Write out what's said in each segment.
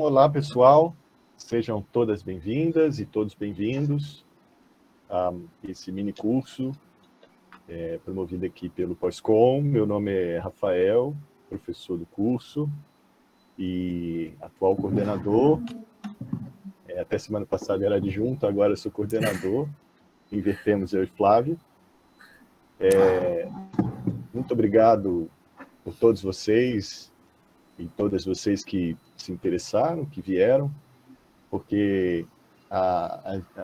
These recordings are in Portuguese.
Olá, pessoal. Sejam todas bem-vindas e todos bem-vindos a esse mini curso promovido aqui pelo Pós-Com. Meu nome é Rafael, professor do curso e atual coordenador. Até semana passada era adjunto, agora sou coordenador. Invertemos eu e Flávio. Muito obrigado por todos vocês e todas vocês que se interessaram, que vieram, porque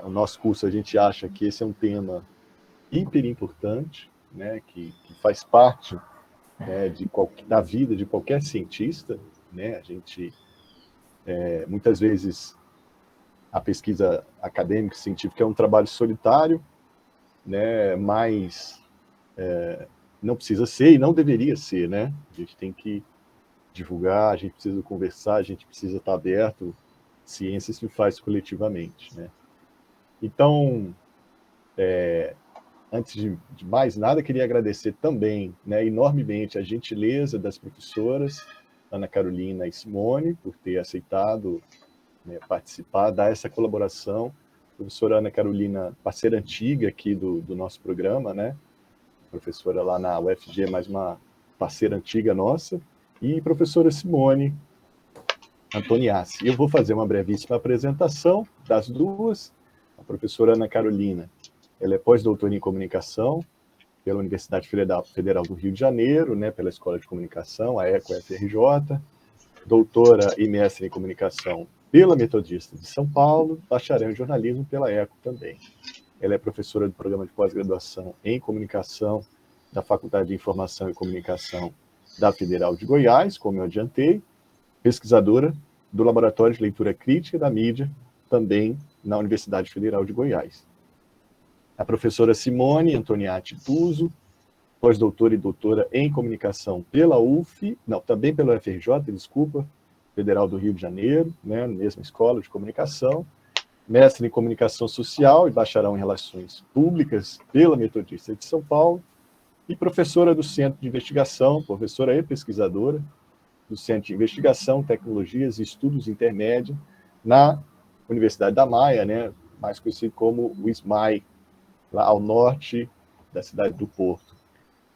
o nosso curso, a gente acha que esse é um tema hiper importante, né, que faz parte da vida de qualquer cientista, né? A gente, muitas vezes, a pesquisa acadêmica, científica é um trabalho solitário, né, mas não precisa ser e não deveria ser, né? A gente tem que divulgar, a gente precisa conversar, a gente precisa estar aberto. Ciência se faz coletivamente, né? Então, antes de mais nada, queria agradecer também, né, enormemente a gentileza das professoras Ana Carolina e Simone por ter aceitado, né, participar, dar essa colaboração. A professora Ana Carolina, parceira antiga aqui do nosso programa, né? Professora lá na UFG, mais uma parceira antiga nossa, e professora Simone Antoniassi. Eu vou fazer uma brevíssima apresentação das duas. A professora Ana Carolina, ela é pós-doutora em comunicação pela Universidade Federal do Rio de Janeiro, né, pela Escola de Comunicação, a ECO-FRJ, doutora e mestre em comunicação pela Metodista de São Paulo, bacharel em jornalismo pela ECO também. Ela é professora do programa de pós-graduação em comunicação da Faculdade de Informação e Comunicação da Federal de Goiás, como eu adiantei, pesquisadora do Laboratório de Leitura Crítica da Mídia, também na Universidade Federal de Goiás. A professora Simone Antoniatti Tuso, pós-doutora e doutora em comunicação pela UF, não, também pela UFRJ, desculpa, Federal do Rio de Janeiro, né, mesma escola de comunicação, mestre em comunicação social e bacharel em relações públicas pela Metodista de São Paulo, e professora do Centro de Investigação, professora e pesquisadora do Centro de Investigação, Tecnologias e Estudos Intermédios na Universidade da Maia, né, mais conhecido como o ISMAI, lá ao norte da cidade do Porto.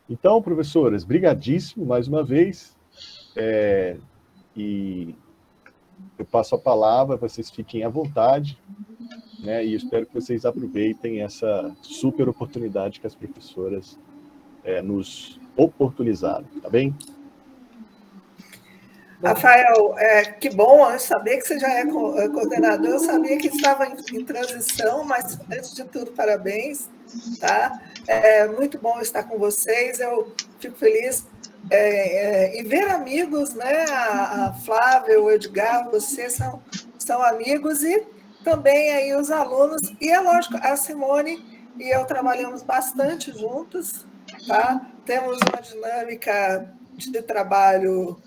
Então, professoras, brigadíssimo mais uma vez, e eu passo a palavra, vocês fiquem à vontade, né, e espero que vocês aproveitem essa super oportunidade que as professoras nos oportunizaram, tá bem? Rafael, que bom saber que você já é coordenador. Eu sabia que estava em transição, mas, antes de tudo, parabéns. Tá? É muito bom estar com vocês. Eu fico feliz em ver amigos, né? A Flávia, o Edgar, vocês são amigos, e também aí os alunos. E é lógico, a Simone e eu trabalhamos bastante juntos. Tá? Temos uma dinâmica de trabalho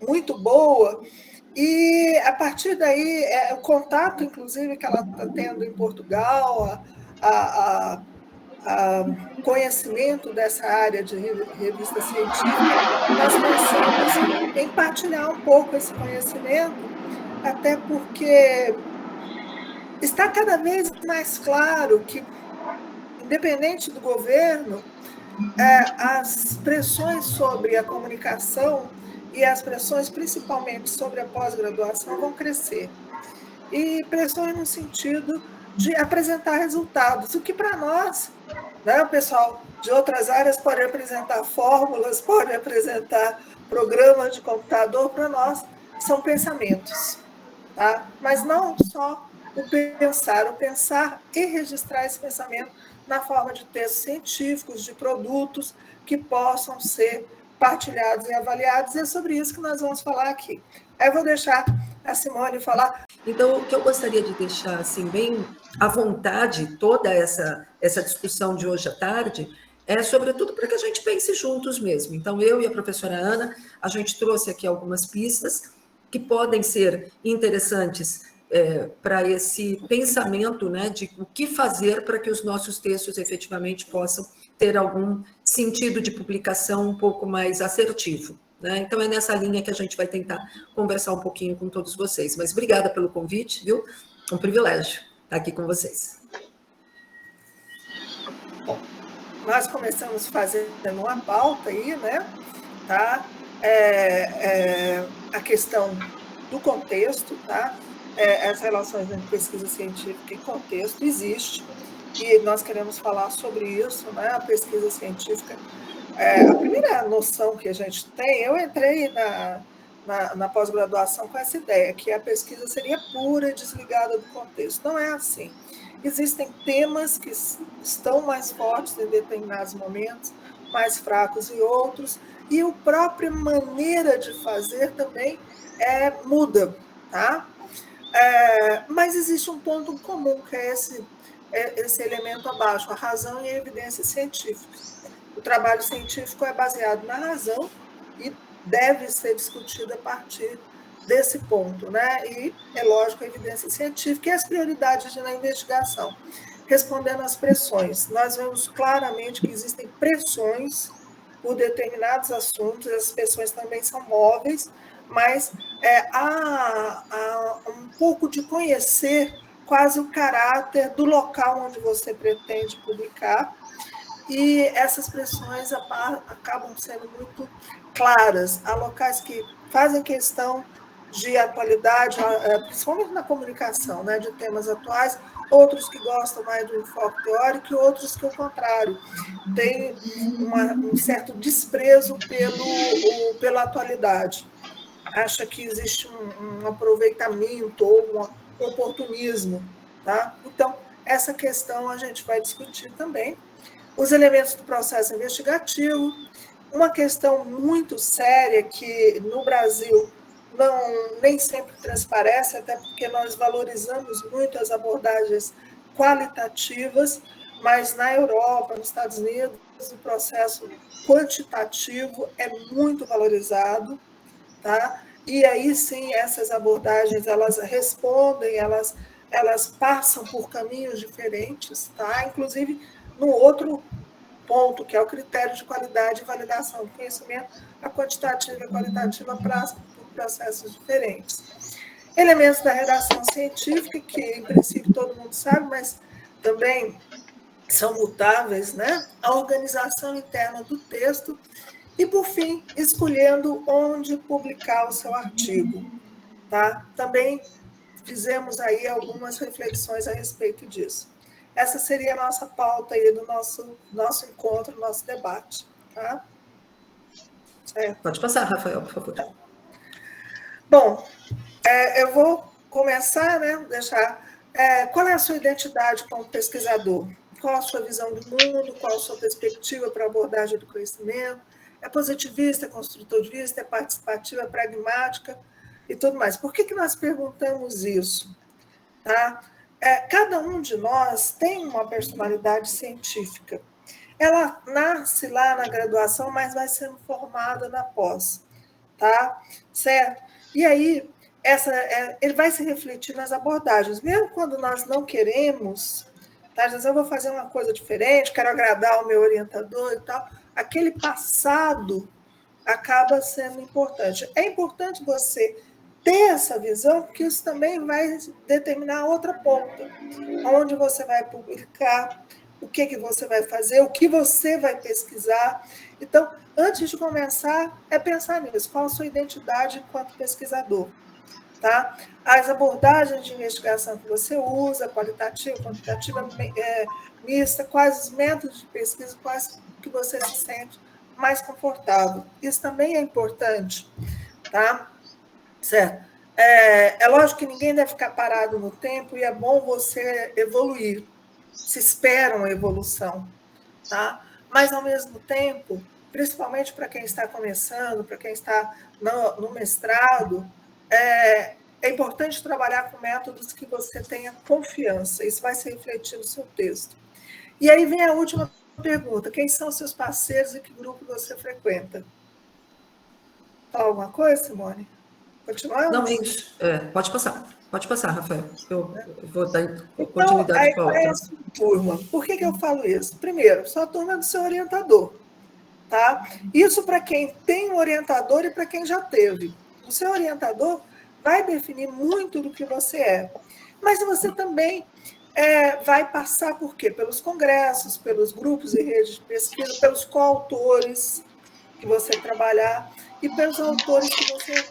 muito boa, e a partir daí, o contato, inclusive, que ela está tendo em Portugal, a conhecimento dessa área de revista científica, nós pensamos em partilhar um pouco esse conhecimento, até porque está cada vez mais claro que, independente do governo, as pressões sobre a comunicação e as pressões, principalmente sobre a pós-graduação, vão crescer. E pressões no sentido de apresentar resultados, o que para nós, né, o pessoal de outras áreas pode apresentar fórmulas, pode apresentar programas de computador, para nós são pensamentos. Tá? Mas não só o pensar e registrar esse pensamento na forma de textos científicos, de produtos que possam ser partilhados e avaliados, e é sobre isso que nós vamos falar aqui. Aí eu vou deixar a Simone falar. Então, o que eu gostaria de deixar assim, bem à vontade, toda essa discussão de hoje à tarde, é sobretudo para que a gente pense juntos mesmo. Então, eu e a professora Ana, a gente trouxe aqui algumas pistas que podem ser interessantes para esse pensamento, né, de o que fazer para que os nossos textos efetivamente possam ter algum sentido de publicação um pouco mais assertivo. né? Então, é nessa linha que a gente vai tentar conversar um pouquinho com todos vocês. Mas obrigada pelo convite, viu? Um privilégio estar aqui com vocês. Bom, nós começamos fazendo uma pauta aí, né? Tá? A questão do contexto, tá? As relações entre pesquisa científica e contexto existe, e nós queremos falar sobre isso, né? A pesquisa científica, a primeira noção que a gente tem, eu entrei na pós-graduação com essa ideia, que a pesquisa seria pura e desligada do contexto. Não é assim. Existem temas que estão mais fortes em determinados momentos, mais fracos em outros, e a própria maneira de fazer também muda, tá? Mas existe um ponto comum, que é esse elemento abaixo, a razão e a evidência científica. O trabalho científico é baseado na razão e deve ser discutido a partir desse ponto, né? E, é lógico, a evidência científica e as prioridades na investigação. Respondendo às pressões, nós vemos claramente que existem pressões por determinados assuntos, as pressões também são móveis, mas há um pouco de conhecer quase o caráter do local onde você pretende publicar, e essas pressões acabam sendo muito claras. Há locais que fazem questão de atualidade, principalmente na comunicação, né, de temas atuais, outros que gostam mais do enfoque teórico e outros que, ao contrário, têm um certo desprezo pela atualidade. Acha que existe um aproveitamento ou um oportunismo. Tá? Então, essa questão a gente vai discutir também. Os elementos do processo investigativo, uma questão muito séria que no Brasil nem sempre transparece, até porque nós valorizamos muito as abordagens qualitativas, mas na Europa, nos Estados Unidos, o processo quantitativo é muito valorizado, tá? E aí sim, essas abordagens, elas respondem, elas passam por caminhos diferentes, tá? Inclusive no outro ponto, que é o critério de qualidade e validação do conhecimento, a quantitativa e a qualitativa passam por processos diferentes. Elementos da redação científica, que em princípio todo mundo sabe, mas também são mutáveis, né? A organização interna do texto e, por fim, escolhendo onde publicar o seu artigo. Tá? Também fizemos aí algumas reflexões a respeito disso. Essa seria a nossa pauta aí do nosso encontro, nosso debate. Tá? Pode passar, Rafael, por favor. Bom, eu vou começar, né? Qual é a sua identidade como pesquisador? Qual a sua visão do mundo? Qual a sua perspectiva para a abordagem do conhecimento? É positivista, é construtivista, é participativa, é pragmática e tudo mais. Por que nós perguntamos isso? Tá? Cada um de nós tem uma personalidade científica. Ela nasce lá na graduação, mas vai sendo formada na pós. Tá? Certo? E aí, ele vai se refletir nas abordagens. Mesmo quando nós não queremos, tá? Às vezes eu vou fazer uma coisa diferente, quero agradar o meu orientador e tal, aquele passado acaba sendo importante. É importante você ter essa visão, porque isso também vai determinar outra ponta, onde você vai publicar, o que você vai fazer, o que você vai pesquisar. Então, antes de começar, é pensar nisso, qual a sua identidade enquanto pesquisador. Tá? As abordagens de investigação que você usa, qualitativa, quantitativa, mista, quais os métodos de pesquisa, quais que você se sente mais confortável. Isso também é importante. Tá? Certo? É lógico que ninguém deve ficar parado no tempo e é bom você evoluir. Se espera uma evolução. Tá? Mas, ao mesmo tempo, principalmente para quem está começando, para quem está no mestrado, é importante trabalhar com métodos que você tenha confiança. Isso vai se refletir no seu texto. E aí vem a última pergunta. Quem são seus parceiros e que grupo você frequenta? Fala alguma coisa, Simone? Continuamos? Não, isso. Pode passar, Rafael. Eu vou dar continuidade para a outra. Turma. Por que eu falo isso? Primeiro, sua turma é do seu orientador. Tá? Isso para quem tem um orientador e para quem já teve. O seu orientador vai definir muito do que você é. Mas você também vai passar por quê? Pelos congressos, pelos grupos e redes de pesquisa, pelos coautores que você trabalhar e pelos autores que você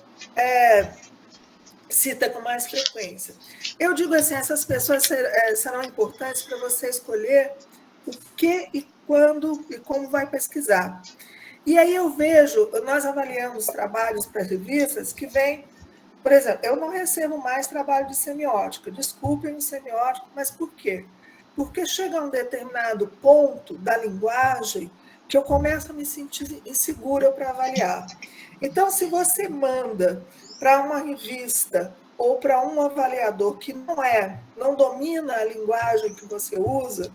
cita com mais frequência. Eu digo assim, essas pessoas serão importantes para você escolher o que e quando e como vai pesquisar. E aí eu vejo, nós avaliamos trabalhos para revistas que vêm, por exemplo, eu não recebo mais trabalho de semiótica, desculpem o semiótico, mas por quê? Porque chega a um determinado ponto da linguagem que eu começo a me sentir insegura para avaliar. Então, se você manda para uma revista ou para um avaliador que não domina a linguagem que você usa,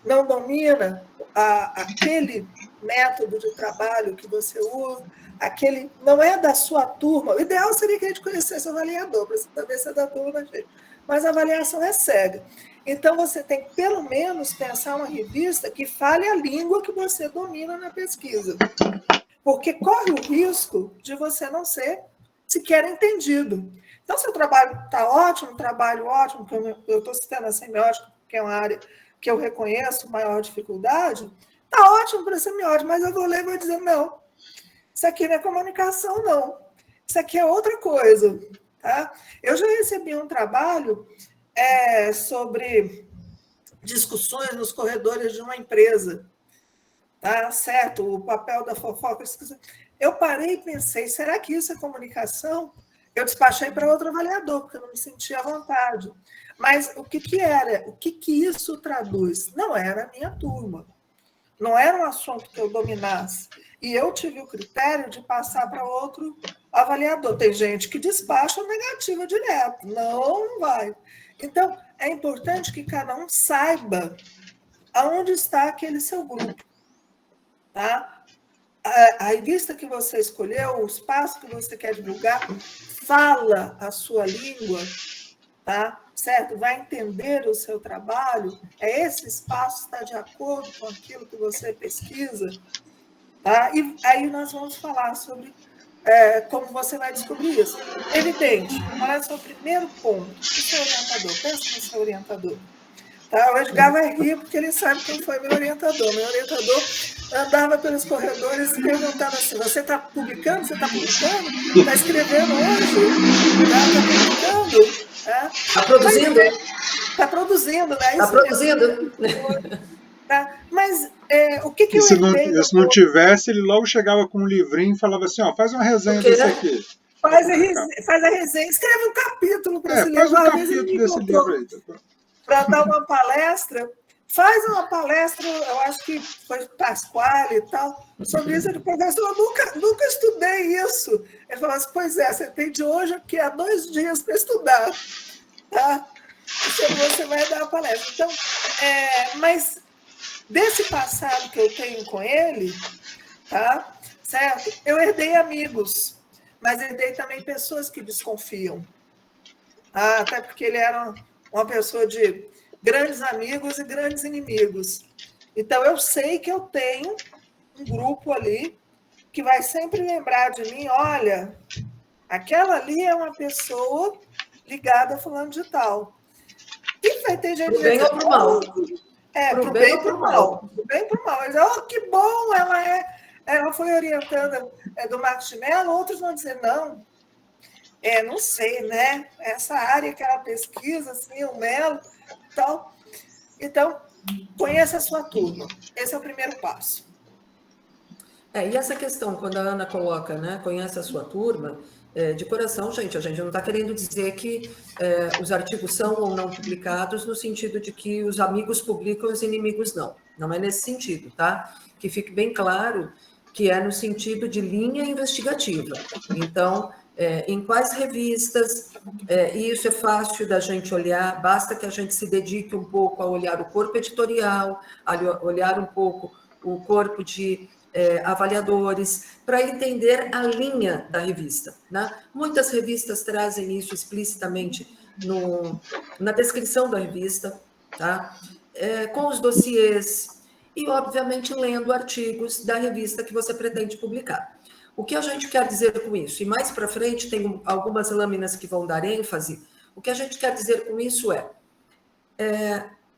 não domina aquele método de trabalho que você usa, aquele não é da sua turma. O ideal seria que a gente conhecesse o avaliador, para saber se é da turma da gente. Mas a avaliação é cega. Então, você tem que, pelo menos, pensar uma revista que fale a língua que você domina na pesquisa. Porque corre o risco de você não ser sequer entendido. Então, seu trabalho está ótimo, um trabalho ótimo, que eu estou citando a semiótica, que é uma área que eu reconheço maior dificuldade, está ótimo para semiótica, mas eu vou ler e vou dizer, não, isso aqui não é comunicação, não. Isso aqui é outra coisa. Tá? Eu já recebi um trabalho sobre discussões nos corredores de uma empresa. Tá certo? O papel da fofoca. Eu parei e pensei, será que isso é comunicação? Eu despachei para outro avaliador, porque eu não me sentia à vontade. Mas o que era? O que isso traduz? Não era a minha turma. Não era um assunto que eu dominasse. E eu tive o critério de passar para outro avaliador. Tem gente que despacha negativa direto. Não vai. Então, é importante que cada um saiba aonde está aquele seu grupo. Tá? A revista que você escolheu, o espaço que você quer divulgar, fala a sua língua, tá? Certo? Vai entender o seu trabalho, esse espaço está de acordo com aquilo que você pesquisa, tá? E aí nós vamos falar sobre como você vai descobrir isso. Evidente, qual é o seu primeiro ponto? O seu orientador, pensa no seu orientador. Tá? O Edgar vai rir porque ele sabe quem foi meu orientador. Meu orientador andava pelos corredores e perguntava assim, você está publicando? Você está publicando? Está escrevendo hoje? Está publicando? Está produzindo? Está produzindo, né? Está produzindo. Tá? Mas o que eu herdei... Se não tivesse, ele logo chegava com um livrinho e falava assim, faz uma resenha desse aqui. Faz a resenha, escreve um capítulo para esse livro. Faz um capítulo desse livro aí. Para dar uma palestra, faz uma palestra, eu acho que foi Pasquale e tal, sobre isso. Ele falou, professor, eu nunca estudei isso. Ele falou assim, pois é, você tem de hoje aqui há 2 dias para estudar. Tá? Você vai dar a palestra. Então, mas desse passado que eu tenho com ele, tá? Certo? Eu herdei amigos, mas herdei também pessoas que desconfiam. Até porque ele era uma pessoa de grandes amigos e grandes inimigos. Então, eu sei que eu tenho um grupo ali que vai sempre lembrar de mim, olha, aquela ali é uma pessoa ligada a fulano de tal. E vai ter gente... Pro bem ou pro mal? Pro bem ou pro mal. Pro bem ou pro mal. Mas, que bom, ela foi orientada do Marcos de Mello, outros vão dizer, não, não sei, né? Essa área que ela pesquisa, assim, o Mello, tal. Então, conheça a sua turma. Esse é o primeiro passo. E essa questão, quando a Ana coloca, né, conhece a sua turma, de coração, gente, a gente não está querendo dizer que os artigos são ou não publicados no sentido de que os amigos publicam e os inimigos não. Não é nesse sentido, tá? Que fique bem claro que é no sentido de linha investigativa. Então, em quais revistas, e isso é fácil da gente olhar, basta que a gente se dedique um pouco a olhar o corpo editorial, a olhar um pouco o corpo de avaliadores, para entender a linha da revista. Né? Muitas revistas trazem isso explicitamente na descrição da revista, tá? Com os dossiês. e, obviamente, lendo artigos da revista que você pretende publicar. O que a gente quer dizer com isso? E mais para frente tem algumas lâminas que vão dar ênfase. O que a gente quer dizer com isso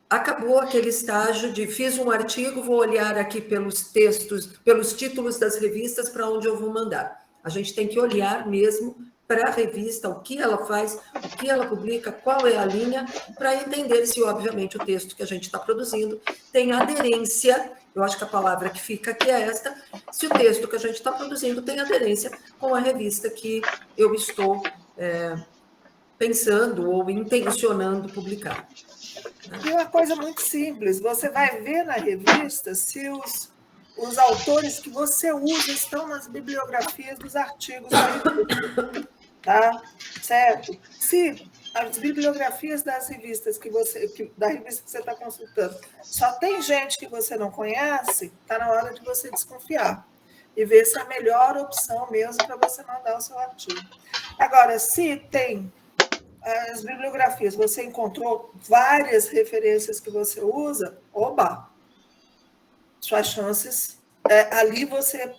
acabou aquele estágio de fiz um artigo, vou olhar aqui pelos textos, pelos títulos das revistas para onde eu vou mandar. A gente tem que olhar mesmo para a revista, o que ela faz, o que ela publica, qual é a linha, para entender se, obviamente, o texto que a gente está produzindo tem aderência, eu acho que a palavra que fica aqui é esta, se o texto que a gente está produzindo tem aderência com a revista que eu estou pensando ou intencionando publicar. E uma coisa muito simples, você vai ver na revista se os autores que você usa estão nas bibliografias dos artigos da revista, tá? Certo? Se as bibliografias das revistas da revista que você está consultando só tem gente que você não conhece, está na hora de você desconfiar e ver se é a melhor opção mesmo para você mandar o seu artigo. Agora, se tem as bibliografias, você encontrou várias referências que você usa, oba! Suas chances, ali você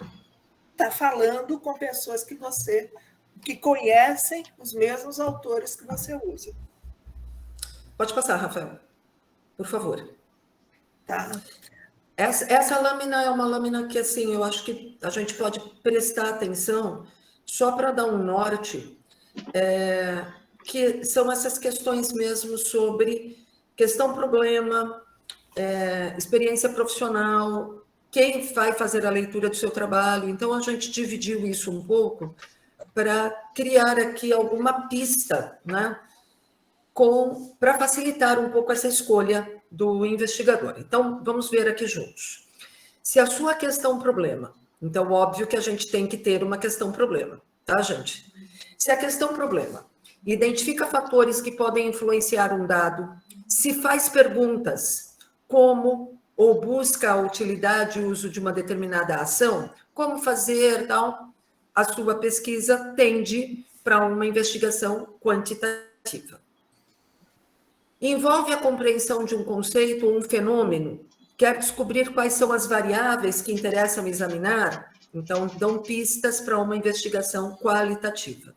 está falando com pessoas que conhecem os mesmos autores que você usa. Pode passar, Rafael, por favor. Tá. Essa lâmina é uma lâmina que, assim, eu acho que a gente pode prestar atenção só para dar um norte, que são essas questões mesmo sobre questão-problema, experiência profissional, quem vai fazer a leitura do seu trabalho. Então, a gente dividiu isso um pouco para criar aqui alguma pista, né, para facilitar um pouco essa escolha do investigador. Então, vamos ver aqui juntos. Se a sua questão-problema, então, óbvio que a gente tem que ter uma questão-problema, tá, gente? Se a questão-problema identifica fatores que podem influenciar um dado, se faz perguntas como ou busca a utilidade e uso de uma determinada ação, como fazer, tal, a sua pesquisa tende para uma investigação quantitativa. Envolve a compreensão de um conceito ou um fenômeno, quer descobrir quais são as variáveis que interessam examinar, então dão pistas para uma investigação qualitativa.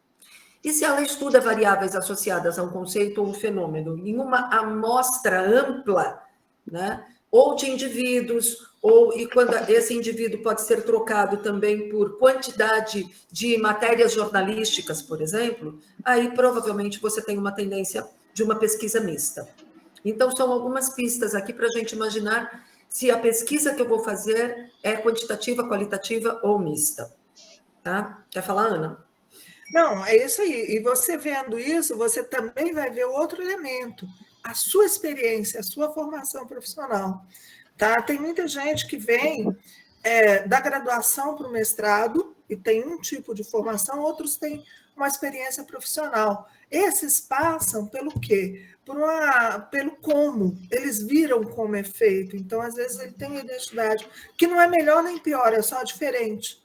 E se ela estuda variáveis associadas a um conceito ou um fenômeno em uma amostra ampla, né, ou de indivíduos, e quando esse indivíduo pode ser trocado também por quantidade de matérias jornalísticas, por exemplo, aí provavelmente você tem uma tendência de uma pesquisa mista. Então, são algumas pistas aqui para a gente imaginar se a pesquisa que eu vou fazer é quantitativa, qualitativa ou mista. Tá? Quer falar, Ana? Não, é isso aí. E você vendo isso, você também vai ver outro elemento, a sua experiência, a sua formação profissional. Tá? Tem muita gente que vem da graduação para o mestrado e tem um tipo de formação, outros têm uma experiência profissional. Esses passam pelo quê? Pelo como. Eles viram como é feito. Então, às vezes, ele tem uma identidade que não é melhor nem pior, é só diferente.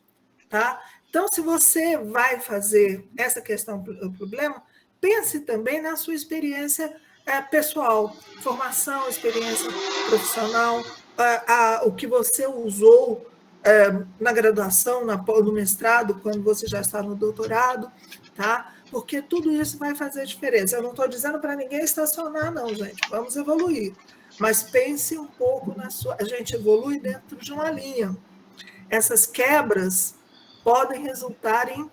Tá? Então, se você vai fazer essa questão do problema, pense também na sua experiência pessoal, formação, experiência profissional, o que você usou na graduação, no mestrado, quando você já está no doutorado, tá? Porque tudo isso vai fazer diferença. Eu não estou dizendo para ninguém estacionar, não, gente. Vamos evoluir. Mas pense um pouco na sua... A gente evolui dentro de uma linha. Essas quebras podem resultar em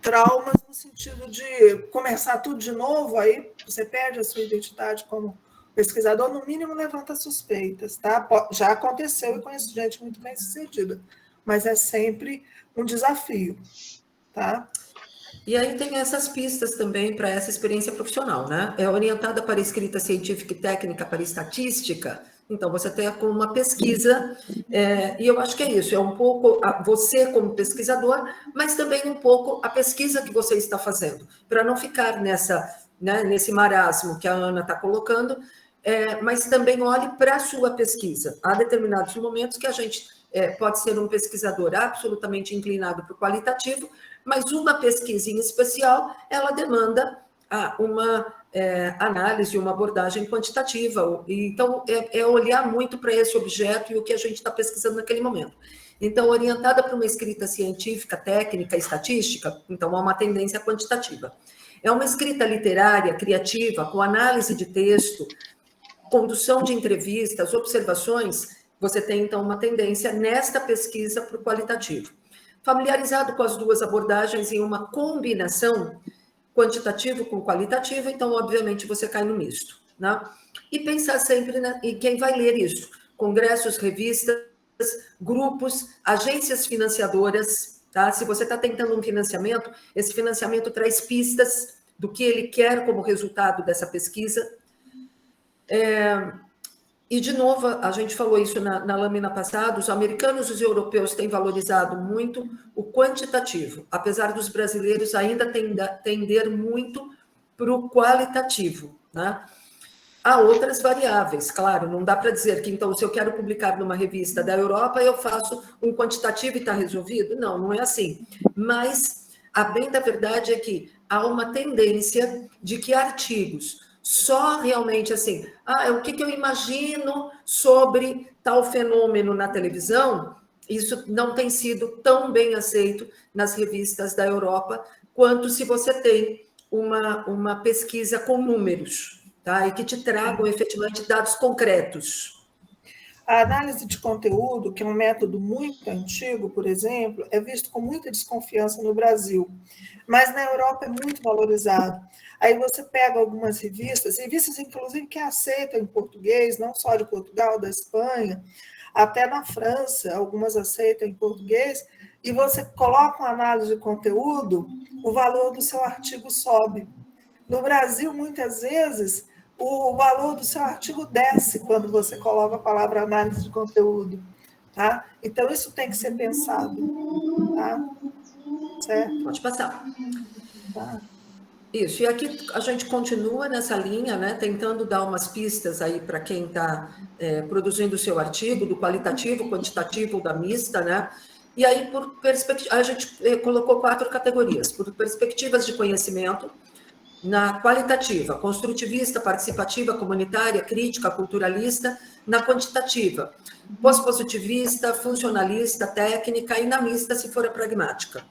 traumas no sentido de começar tudo de novo, aí você perde a sua identidade como pesquisador, no mínimo levanta suspeitas, tá? Já aconteceu e conheço gente muito bem sucedida, mas é sempre um desafio, tá? E aí tem essas pistas também para essa experiência profissional, né? É orientada para escrita científica e técnica para estatística, então você tem uma pesquisa, e eu acho que é isso, é um pouco você como pesquisador, mas também um pouco a pesquisa que você está fazendo, para não ficar nesse marasmo que a Ana está colocando, mas também olhe para a sua pesquisa. Há determinados momentos que a gente pode ser um pesquisador absolutamente inclinado para o qualitativo, mas uma pesquisa em especial, ela demanda uma análise, uma abordagem quantitativa. Então, é olhar muito para esse objeto e o que a gente está pesquisando naquele momento. Então, orientada para uma escrita científica, técnica, estatística, então há uma tendência quantitativa. É uma escrita literária, criativa, com análise de texto, condução de entrevistas, observações, você tem, então, uma tendência nesta pesquisa para o qualitativo. Familiarizado com as duas abordagens em uma combinação quantitativo com qualitativo, então, obviamente, você cai no misto, né? E pensar sempre em quem vai ler isso. Congressos, revistas, grupos, agências financiadoras, tá? Se você está tentando um financiamento, esse financiamento traz pistas do que ele quer como resultado dessa pesquisa. E, de novo, a gente falou isso na lâmina passada, os americanos e os europeus têm valorizado muito o quantitativo, apesar dos brasileiros ainda tender muito para o qualitativo, né? Há outras variáveis, claro, não dá para dizer que, então, se eu quero publicar numa revista da Europa, eu faço um quantitativo e está resolvido. Não, não é assim. Mas a bem da verdade é que há uma tendência de que artigos só realmente assim, o que eu imagino sobre tal fenômeno na televisão, isso não tem sido tão bem aceito nas revistas da Europa, quanto se você tem uma pesquisa com números, tá? E que te tragam efetivamente dados concretos. A análise de conteúdo, que é um método muito antigo, por exemplo, é visto com muita desconfiança no Brasil, mas na Europa é muito valorizado. Aí você pega algumas revistas inclusive que aceitam em português, não só de Portugal, da Espanha, até na França, algumas aceitam em português, e você coloca uma análise de conteúdo, o valor do seu artigo sobe. No Brasil, muitas vezes, o valor do seu artigo desce quando você coloca a palavra análise de conteúdo, tá? Então, isso tem que ser pensado, tá? Certo? Pode passar. Tá. Isso, e aqui a gente continua nessa linha, né, tentando dar umas pistas aí para quem está produzindo o seu artigo, do qualitativo, quantitativo, da mista, né? E aí, por perspectiva, a gente colocou 4 categorias, por perspectivas de conhecimento, na qualitativa, construtivista, participativa, comunitária, crítica, culturalista, na quantitativa, pós-positivista, funcionalista, técnica, e na mista, se for a pragmática.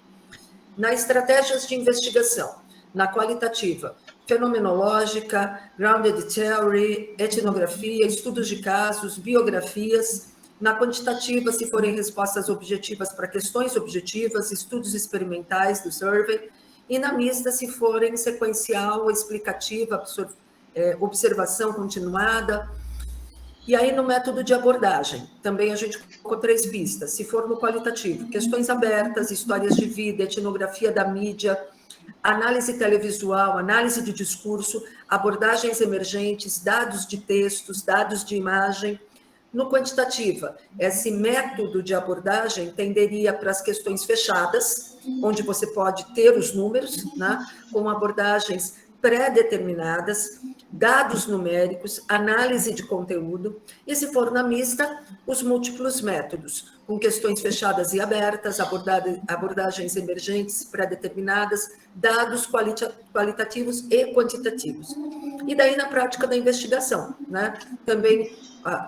Na estratégias de investigação, na qualitativa, fenomenológica, grounded theory, etnografia, estudos de casos, biografias. Na quantitativa, se forem respostas objetivas para questões objetivas, estudos experimentais do survey. E na mista, se forem sequencial, explicativa, observação continuada. E aí, no método de abordagem, também a gente colocou 3 pistas. Se for no qualitativo, questões abertas, histórias de vida, etnografia da mídia, análise televisual, análise de discurso, abordagens emergentes, dados de textos, dados de imagem. No quantitativa, esse método de abordagem tenderia para as questões fechadas, onde você pode ter os números, né, com abordagens pré-determinadas, dados numéricos, análise de conteúdo, e se for na mista, os múltiplos métodos, com questões fechadas e abertas, abordagens emergentes pré-determinadas, dados qualitativos e quantitativos. E daí na prática da investigação, né? Também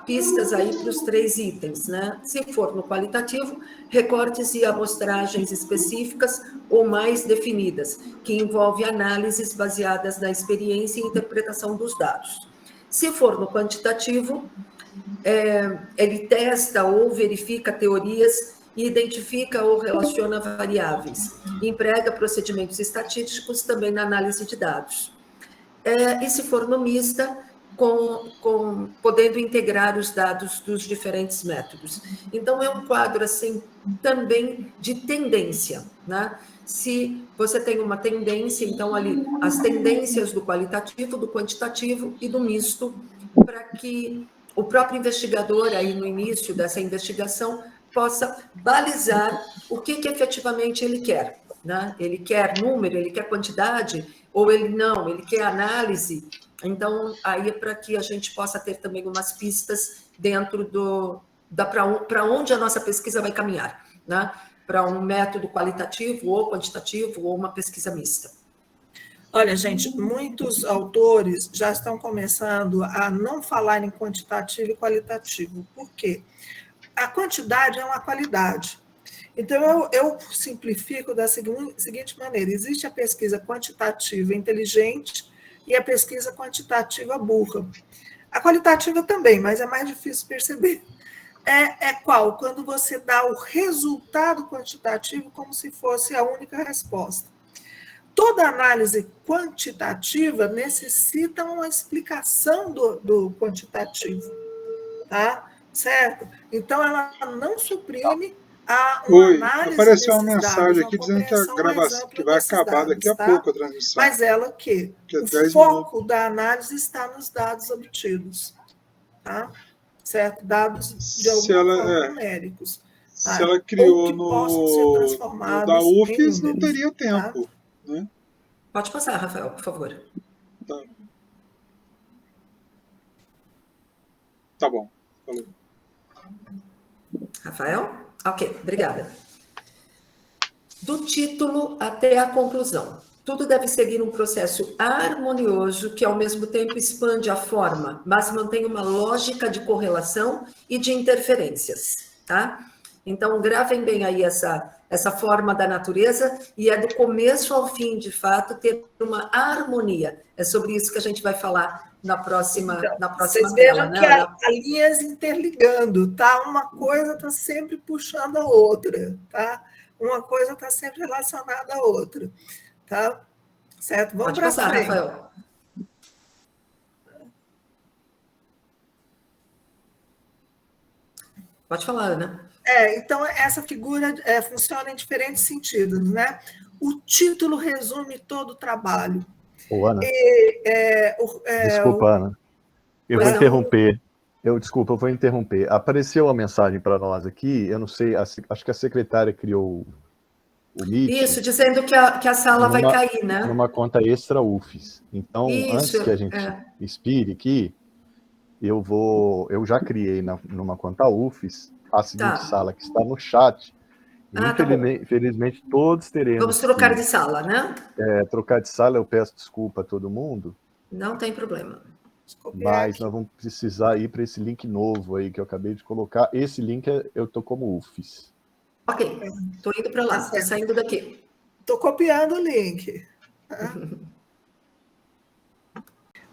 pistas aí para os 3 itens, né? Se for no qualitativo, recortes e amostragens específicas ou mais definidas, que envolve análises baseadas na experiência e interpretação dos dados. Se for no quantitativo, ele testa ou verifica teorias e identifica ou relaciona variáveis. Emprega procedimentos estatísticos também na análise de dados. E se for no mista, podendo integrar os dados dos diferentes métodos. Então, é um quadro, assim, também de tendência, né? Se você tem uma tendência, então, ali, as tendências do qualitativo, do quantitativo e do misto, para que o próprio investigador, aí no início dessa investigação, possa balizar o que efetivamente ele quer, né? Ele quer número, ele quer quantidade, ou ele não, ele quer análise. Então, aí é para que a gente possa ter também umas pistas dentro para onde a nossa pesquisa vai caminhar, né? Para um método qualitativo ou quantitativo ou uma pesquisa mista. Olha, gente, muitos autores já estão começando a não falar em quantitativo e qualitativo. Por quê? A quantidade é uma qualidade. Então, eu simplifico da seguinte maneira: existe a pesquisa quantitativa inteligente e a pesquisa quantitativa burra. A qualitativa também, mas é mais difícil perceber. É qual? Quando você dá o resultado quantitativo como se fosse a única resposta. Toda análise quantitativa necessita uma explicação do quantitativo, tá? Certo? Então, ela não suprime uma Oi, análise apareceu uma desses dados, mensagem uma aqui dizendo que a compreensão mais gravação que ampla vai desses acabar daqui dados, a tá? pouco a transmissão. Mas ela que Que é o 10 foco minutos. da análise está nos dados obtidos, tá? Certo? Dados de Se alguma forma ela, numéricos, se tá? ela Ou criou que possam ser no da transformados em UFES, não números, teria tá? tempo. Né? Pode passar, Rafael, por favor. Tá bom. Falou. Rafael? Ok, obrigada. Do título até a conclusão. Tudo deve seguir um processo harmonioso que, ao mesmo tempo, expande a forma, mas mantém uma lógica de correlação e de interferências, tá? Então, gravem bem aí essa forma da natureza e é do começo ao fim, de fato, ter uma harmonia. É sobre isso que a gente vai falar na próxima Vocês tela, vejam né, que Ana? há linhas interligando, tá? Uma coisa está sempre puxando a outra, tá? Uma coisa está sempre relacionada à outra, tá? Certo? Vamos Pode para passar, frente. Rafael. Pode falar, Ana. Então, essa figura funciona em diferentes sentidos, né? O título resume todo o trabalho. Ô, Ana, Desculpa, desculpa, Ana. Eu vou interromper. Desculpa, eu vou interromper. Apareceu uma mensagem para nós aqui, eu não sei, acho que a secretária criou o Meet. Isso, dizendo que a sala vai cair, né? Numa conta extra UFES. Então, antes que a gente expire aqui, eu já criei numa conta UFES a seguinte sala que está no chat. Infelizmente, todos teremos. Vamos trocar de sala, né? Trocar de sala, eu peço desculpa a todo mundo. Não tem problema. Mas nós vamos precisar ir para esse link novo aí que eu acabei de colocar. Esse link eu estou como UFES. Ok, estou indo para lá, estou saindo daqui. Estou copiando o link.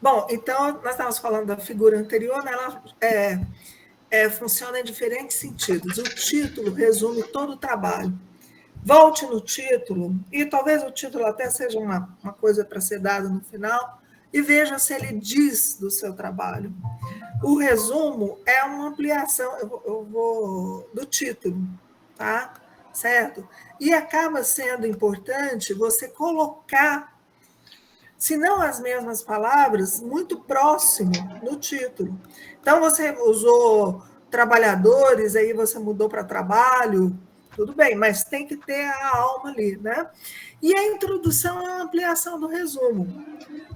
Bom, então, nós estávamos falando da figura anterior, né? Ela funciona em diferentes sentidos. O título resume todo o trabalho. Volte no título, e talvez o título até seja uma coisa para ser dada no final, e veja se ele diz do seu trabalho. O resumo é uma ampliação do título, tá? Certo? E acaba sendo importante você colocar, se não as mesmas palavras, muito próximo no título. Então, você usou trabalhadores, aí você mudou para trabalho, tudo bem, mas tem que ter a alma ali, né? E a introdução é uma ampliação do resumo.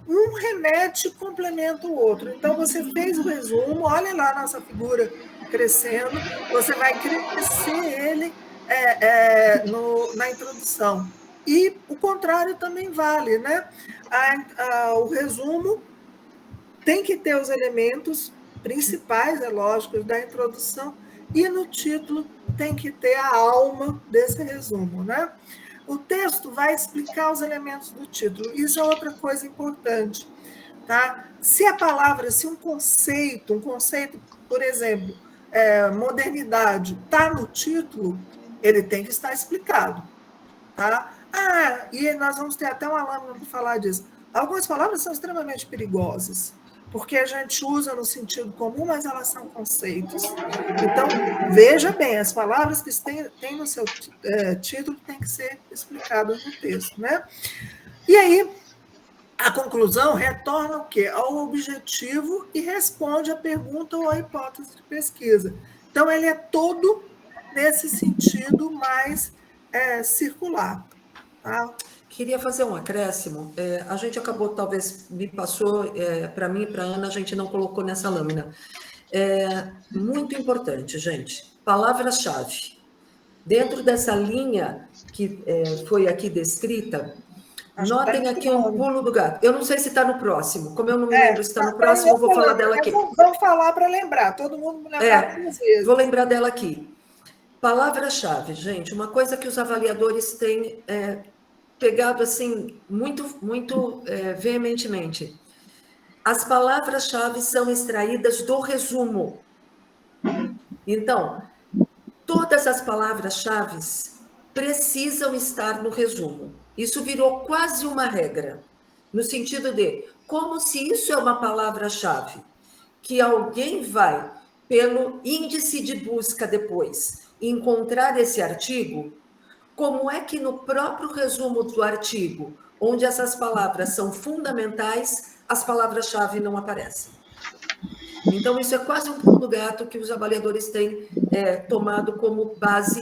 Um remete e complementa o outro. Então, você fez o resumo, olha lá a nossa figura crescendo, você vai crescer ele na introdução. E o contrário também vale, né? O resumo tem que ter os elementos principais, é lógico, da introdução, e no título tem que ter a alma desse resumo, né? O texto vai explicar os elementos do título. Isso é outra coisa importante, tá? Se um conceito, por exemplo, modernidade, está no título, ele tem que estar explicado, tá? E nós vamos ter até uma lâmina para falar disso. Algumas palavras são extremamente perigosas, porque a gente usa no sentido comum, mas elas são conceitos. Então, veja bem, as palavras que tem no seu título têm que ser explicadas no texto, né? E aí, a conclusão retorna o quê? Ao objetivo e responde à pergunta ou à hipótese de pesquisa. Então, ele é todo nesse sentido mais circular. Tá? Queria fazer um acréscimo. A gente acabou, talvez, me passou, para mim e para a Ana, a gente não colocou nessa lâmina. Muito importante, gente. Palavras-chave. Dentro dessa linha que foi aqui descrita, Notem aqui um pulo do gato. Eu não sei se está no próximo. Como eu não me lembro se está no próximo, eu vou falar dela aqui. Vamos falar para lembrar. Todo mundo me lembrar 3 vezes. Vou lembrar dela aqui. Palavra-chave, gente. Uma coisa que os avaliadores têm pegado assim muito veementemente. As palavras-chave são extraídas do resumo. Então, todas as palavras-chave precisam estar no resumo. Isso virou quase uma regra, no sentido de, como se isso é uma palavra-chave, que alguém vai, pelo índice de busca depois, encontrar esse artigo, como é que no próprio resumo do artigo, onde essas palavras são fundamentais, as palavras-chave não aparecem? Então, isso é quase um pulo do gato que os avaliadores têm tomado como base.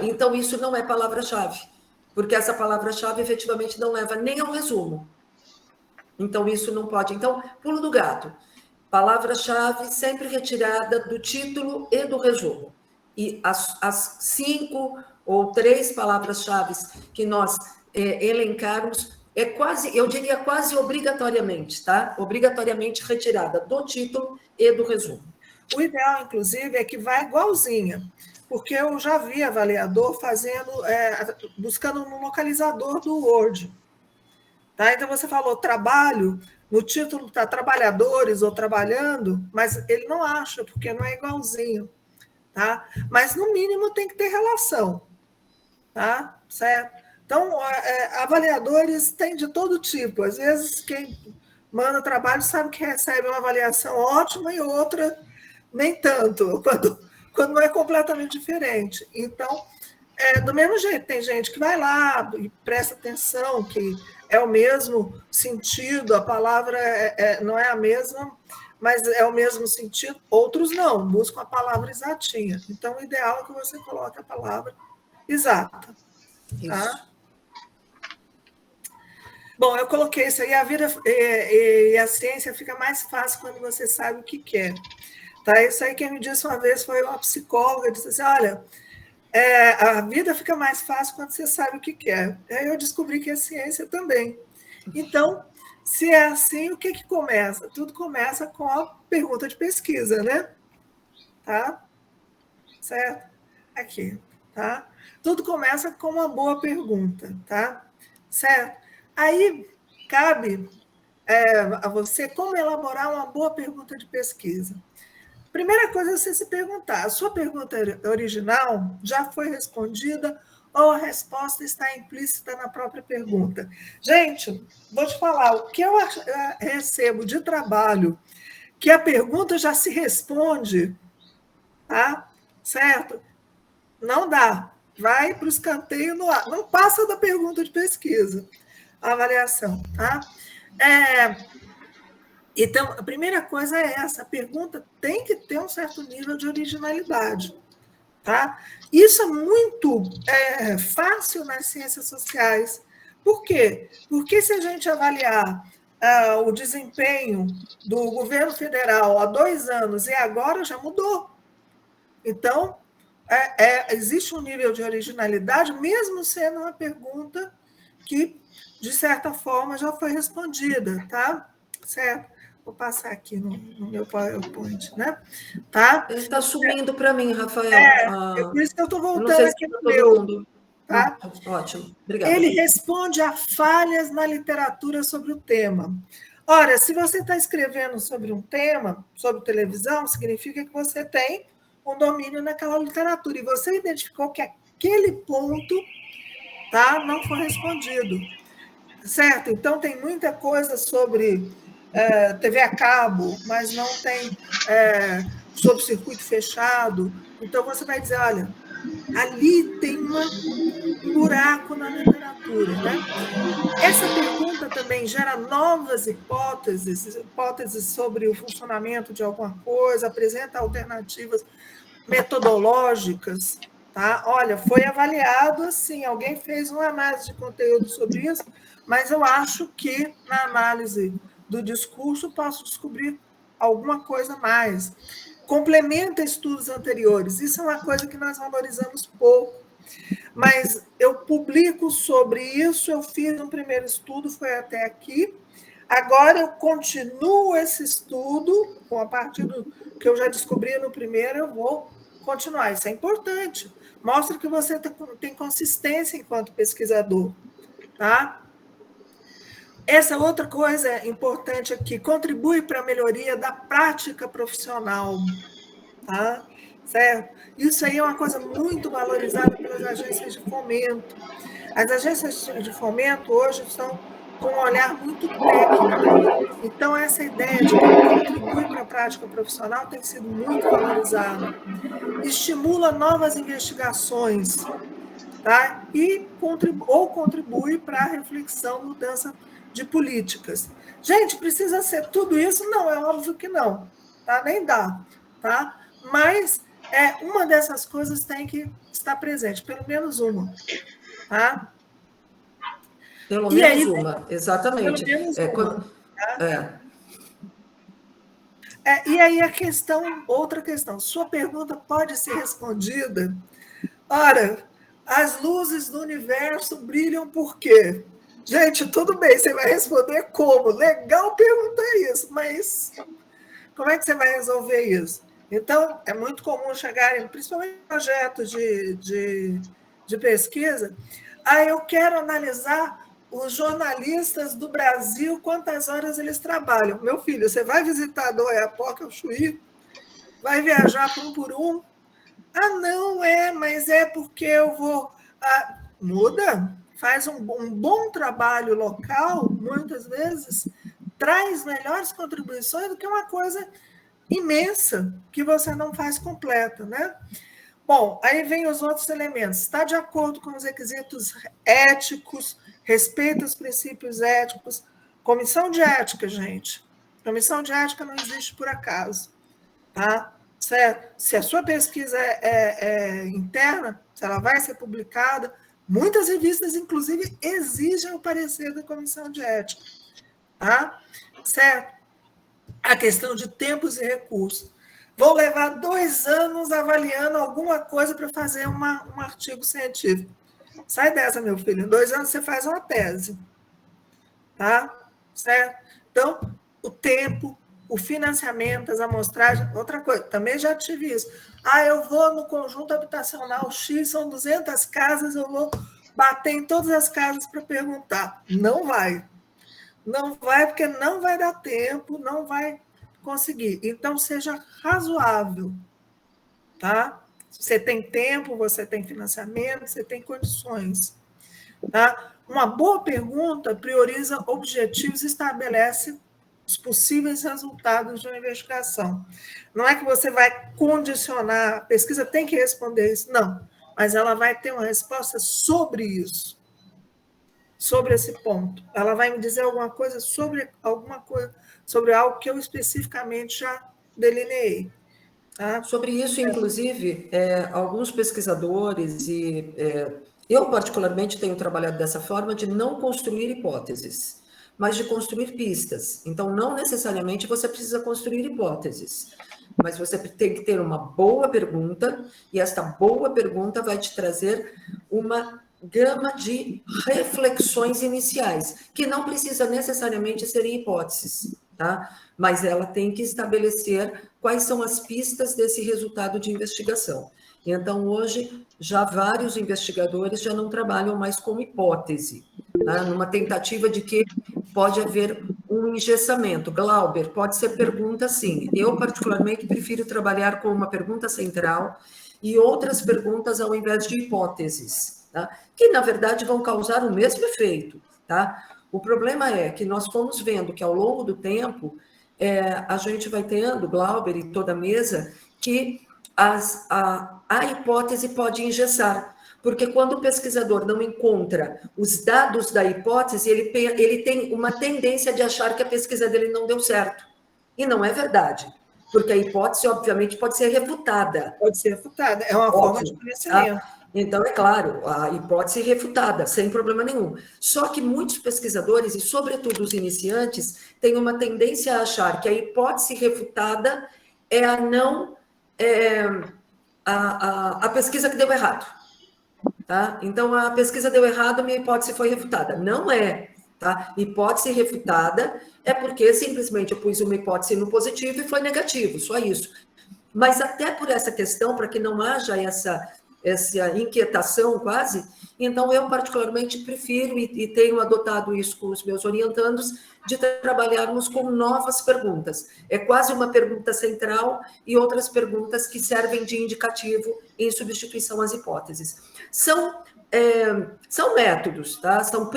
Então isso não é palavra-chave, porque essa palavra-chave efetivamente não leva nem ao resumo. Então, isso não pode. Então, pulo do gato. Palavra-chave sempre retirada do título e do resumo. E as 5 ou 3 palavras-chave que nós elencarmos quase, eu diria quase obrigatoriamente, tá? Obrigatoriamente retirada do título e do resumo. O ideal, inclusive, é que vá igualzinha, porque eu já vi avaliador fazendo, buscando no localizador do Word. Tá? Então, você falou trabalho, no título está trabalhadores ou trabalhando, mas ele não acha, porque não é igualzinho. Tá? Mas, no mínimo, tem que ter relação. Tá? Certo? Então, avaliadores têm de todo tipo. Às vezes, quem manda trabalho sabe que recebe uma avaliação ótima e outra nem tanto, quando não é completamente diferente. Então, do mesmo jeito, tem gente que vai lá e presta atenção, que é o mesmo sentido, a palavra não é a mesma, mas é o mesmo sentido. Outros não, buscam a palavra exatinha. Então, o ideal é que você coloque a palavra exata. Tá? Bom, eu coloquei isso aí, a vida e a ciência fica mais fácil quando você sabe o que quer. Tá? Isso aí quem me disse uma vez foi uma psicóloga, disse assim, olha, a vida fica mais fácil quando você sabe o que quer. Aí eu descobri que a ciência também. Então, se é assim, o que começa? Tudo começa com a pergunta de pesquisa, né? Tá? Certo? Aqui, tá? Tudo começa com uma boa pergunta, tá? Certo? Aí, cabe a você como elaborar uma boa pergunta de pesquisa. Primeira coisa é você se perguntar, a sua pergunta original já foi respondida ou a resposta está implícita na própria pergunta? Gente, vou te falar, o que eu recebo de trabalho que a pergunta já se responde, tá? Certo? Não dá. Vai para o escanteio no ar. Não passa da pergunta de pesquisa, a avaliação, tá? Então, a primeira coisa é essa, a pergunta tem que ter um certo nível de originalidade. Tá? Isso é muito fácil nas ciências sociais. Por quê? Porque se a gente avaliar o desempenho do governo federal há 2 anos e agora já mudou. Então, existe um nível de originalidade, mesmo sendo uma pergunta que, de certa forma, já foi respondida. Tá? Certo? Vou passar aqui no meu PowerPoint, né? Tá? Ele está sumindo para mim, Rafael. Por isso que eu estou voltando aqui no meu. Tá? Ótimo, obrigada. Ele responde a falhas na literatura sobre o tema. Ora, se você está escrevendo sobre um tema, sobre televisão, significa que você tem um domínio naquela literatura. E você identificou que aquele ponto, tá, não foi respondido. Certo? Então, tem muita coisa sobre TV a cabo, mas não tem sobre circuito fechado. Então, você vai dizer, olha, ali tem um buraco na literatura. Né? Essa pergunta também gera novas hipóteses sobre o funcionamento de alguma coisa, apresenta alternativas metodológicas. Tá? Olha, foi avaliado assim, alguém fez uma análise de conteúdo sobre isso, mas eu acho que na análise do discurso posso descobrir alguma coisa mais. Complementa estudos anteriores. Isso é uma coisa que nós valorizamos pouco. mas eu publico sobre isso, eu fiz um primeiro estudo, foi até aqui. Agora eu continuo esse estudo, a partir do que eu já descobri no primeiro, eu vou continuar. Isso é importante. Mostra que você tem consistência enquanto pesquisador. Tá? Essa outra coisa importante aqui, contribui para a melhoria da prática profissional. Tá? Certo? Isso aí é uma coisa muito valorizada pelas agências de fomento. As agências de fomento hoje estão com um olhar muito técnico. Então, essa ideia de contribuir para a prática profissional tem sido muito valorizada. Estimula novas investigações, tá? Ou contribui para a reflexão, mudança de políticas. Gente, precisa ser tudo isso? Não, é óbvio que não. Tá? Nem dá. Tá? Mas uma dessas coisas tem que estar presente, pelo menos uma. Tá? Pelo menos uma, exatamente. Pelo menos uma. Tá? E aí outra questão, sua pergunta pode ser respondida. Ora, as luzes do universo brilham por quê? Gente, tudo bem, você vai responder como? Legal perguntar isso, mas como é que você vai resolver isso? Então, é muito comum chegarem, principalmente em projetos de pesquisa, eu quero analisar os jornalistas do Brasil, quantas horas eles trabalham. Meu filho, você vai visitar a Oiapoque, o Chuí, vai viajar por um. Não mas é porque eu vou... muda, faz um bom trabalho local, muitas vezes, traz melhores contribuições do que uma coisa imensa que você não faz completa, né? Bom, aí vem os outros elementos. Está de acordo com os requisitos éticos, respeita os princípios éticos. Comissão de ética, gente. Comissão de ética não existe por acaso. Tá? Certo? Se a sua pesquisa é interna, se ela vai ser publicada, muitas revistas, inclusive, exigem o parecer da comissão de ética. Tá? Certo? A questão de tempos e recursos. Vou levar 2 anos avaliando alguma coisa para fazer um artigo científico. Sai dessa, meu filho. Em 2 anos você faz uma tese. Tá? Certo? Então, o tempo, o financiamento, as amostragens, outra coisa, também já tive isso. Eu vou no conjunto habitacional X, são 200 casas, eu vou bater em todas as casas para perguntar. Não vai. Não vai, porque não vai dar tempo, não vai conseguir. Então, seja razoável. Tá? Você tem tempo, você tem financiamento, você tem condições. Tá? Uma boa pergunta prioriza objetivos e estabelece os possíveis resultados de uma investigação. Não é que você vai condicionar, a pesquisa tem que responder isso, não. Mas ela vai ter uma resposta sobre isso. Sobre esse ponto. Ela vai me dizer alguma coisa sobre algo que eu especificamente já delineei. Tá? Sobre isso, inclusive, alguns pesquisadores, eu particularmente tenho trabalhado dessa forma de não construir hipóteses, mas de construir pistas. Então, não necessariamente você precisa construir hipóteses, mas você tem que ter uma boa pergunta, e esta boa pergunta vai te trazer uma gama de reflexões iniciais, que não precisa necessariamente serem hipóteses, tá? Mas ela tem que estabelecer quais são as pistas desse resultado de investigação. Então, hoje, já vários investigadores já não trabalham mais com hipótese, tá? Numa tentativa de que pode haver um engessamento. Glauber, pode ser pergunta, sim. Eu, particularmente, prefiro trabalhar com uma pergunta central e outras perguntas ao invés de hipóteses. Tá? Que, na verdade, vão causar o mesmo efeito. Tá? O problema é que nós fomos vendo que, ao longo do tempo, a gente vai tendo, Glauber e toda a mesa, que a hipótese pode engessar, porque quando o pesquisador não encontra os dados da hipótese, ele tem uma tendência de achar que a pesquisa dele não deu certo. E não é verdade, porque a hipótese, obviamente, pode ser refutada. Pode ser refutada, é uma forma de conhecimento. Tá? Então, é claro, a hipótese refutada, sem problema nenhum. Só que muitos pesquisadores, e sobretudo os iniciantes, têm uma tendência a achar que a hipótese refutada é a pesquisa que deu errado. Tá? Então, a pesquisa deu errado, minha hipótese foi refutada. Não é. Tá? Hipótese refutada é porque simplesmente eu pus uma hipótese no positivo e foi negativo, só isso. Mas até por essa questão, para que não haja essa inquietação quase, então eu particularmente prefiro e tenho adotado isso com os meus orientandos, de trabalharmos com novas perguntas. É quase uma pergunta central e outras perguntas que servem de indicativo em substituição às hipóteses. São métodos, tá? São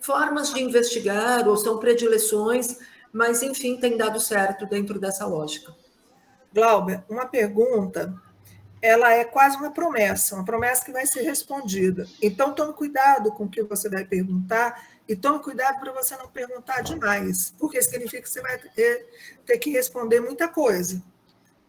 formas de investigar ou são predileções, mas, enfim, tem dado certo dentro dessa lógica. Glauber, uma pergunta, ela é quase uma promessa que vai ser respondida. Então, tome cuidado com o que você vai perguntar e tome cuidado para você não perguntar demais, porque significa que você vai ter que responder muita coisa,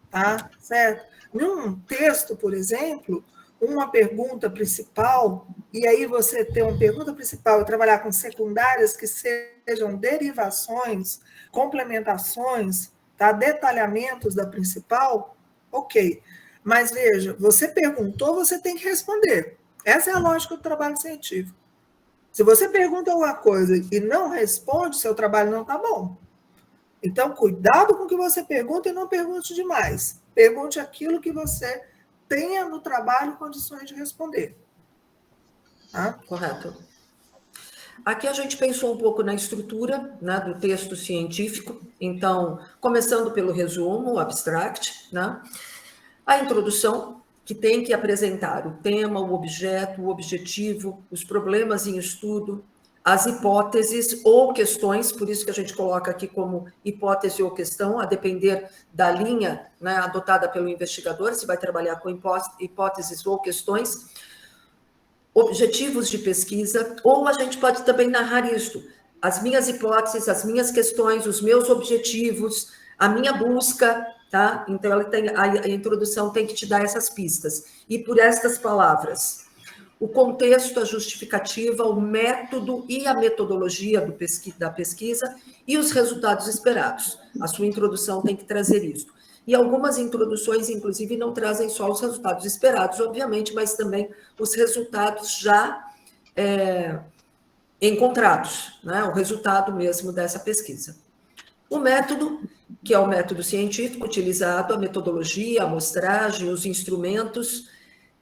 tá? Certo? Num texto, por exemplo, uma pergunta principal, e aí você ter uma pergunta principal e trabalhar com secundárias que sejam derivações, complementações, tá? Detalhamentos da principal, ok. Mas veja, você perguntou, você tem que responder. Essa é a lógica do trabalho científico. Se você pergunta alguma coisa e não responde, seu trabalho não está bom. Então, cuidado com o que você pergunta e não pergunte demais. Pergunte aquilo que você tenha no trabalho condições de responder. Tá? Correto. Aqui a gente pensou um pouco na estrutura, né, do texto científico. Então, começando pelo resumo, o abstract, né? A introdução, que tem que apresentar o tema, o objeto, o objetivo, os problemas em estudo, as hipóteses ou questões, por isso que a gente coloca aqui como hipótese ou questão, a depender da linha, né, adotada pelo investigador, se vai trabalhar com hipóteses ou questões, objetivos de pesquisa, ou a gente pode também narrar isto, as minhas hipóteses, as minhas questões, os meus objetivos, a minha busca, tá? Então, a introdução tem que te dar essas pistas. E por estas palavras, o contexto, a justificativa, o método e a metodologia da pesquisa e os resultados esperados. A sua introdução tem que trazer isso. E algumas introduções, inclusive, não trazem só os resultados esperados, obviamente, mas também os resultados já encontrados, né? O resultado mesmo dessa pesquisa. O método, que é o método científico utilizado, a metodologia, a amostragem, os instrumentos,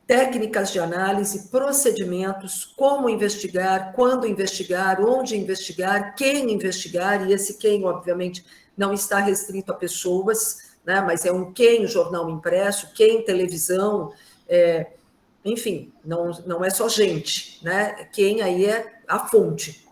técnicas de análise, procedimentos, como investigar, quando investigar, onde investigar, quem investigar, e esse quem, obviamente, não está restrito a pessoas, né, mas é um quem jornal impresso, quem televisão, enfim, não é só gente, né? Quem aí é a fonte.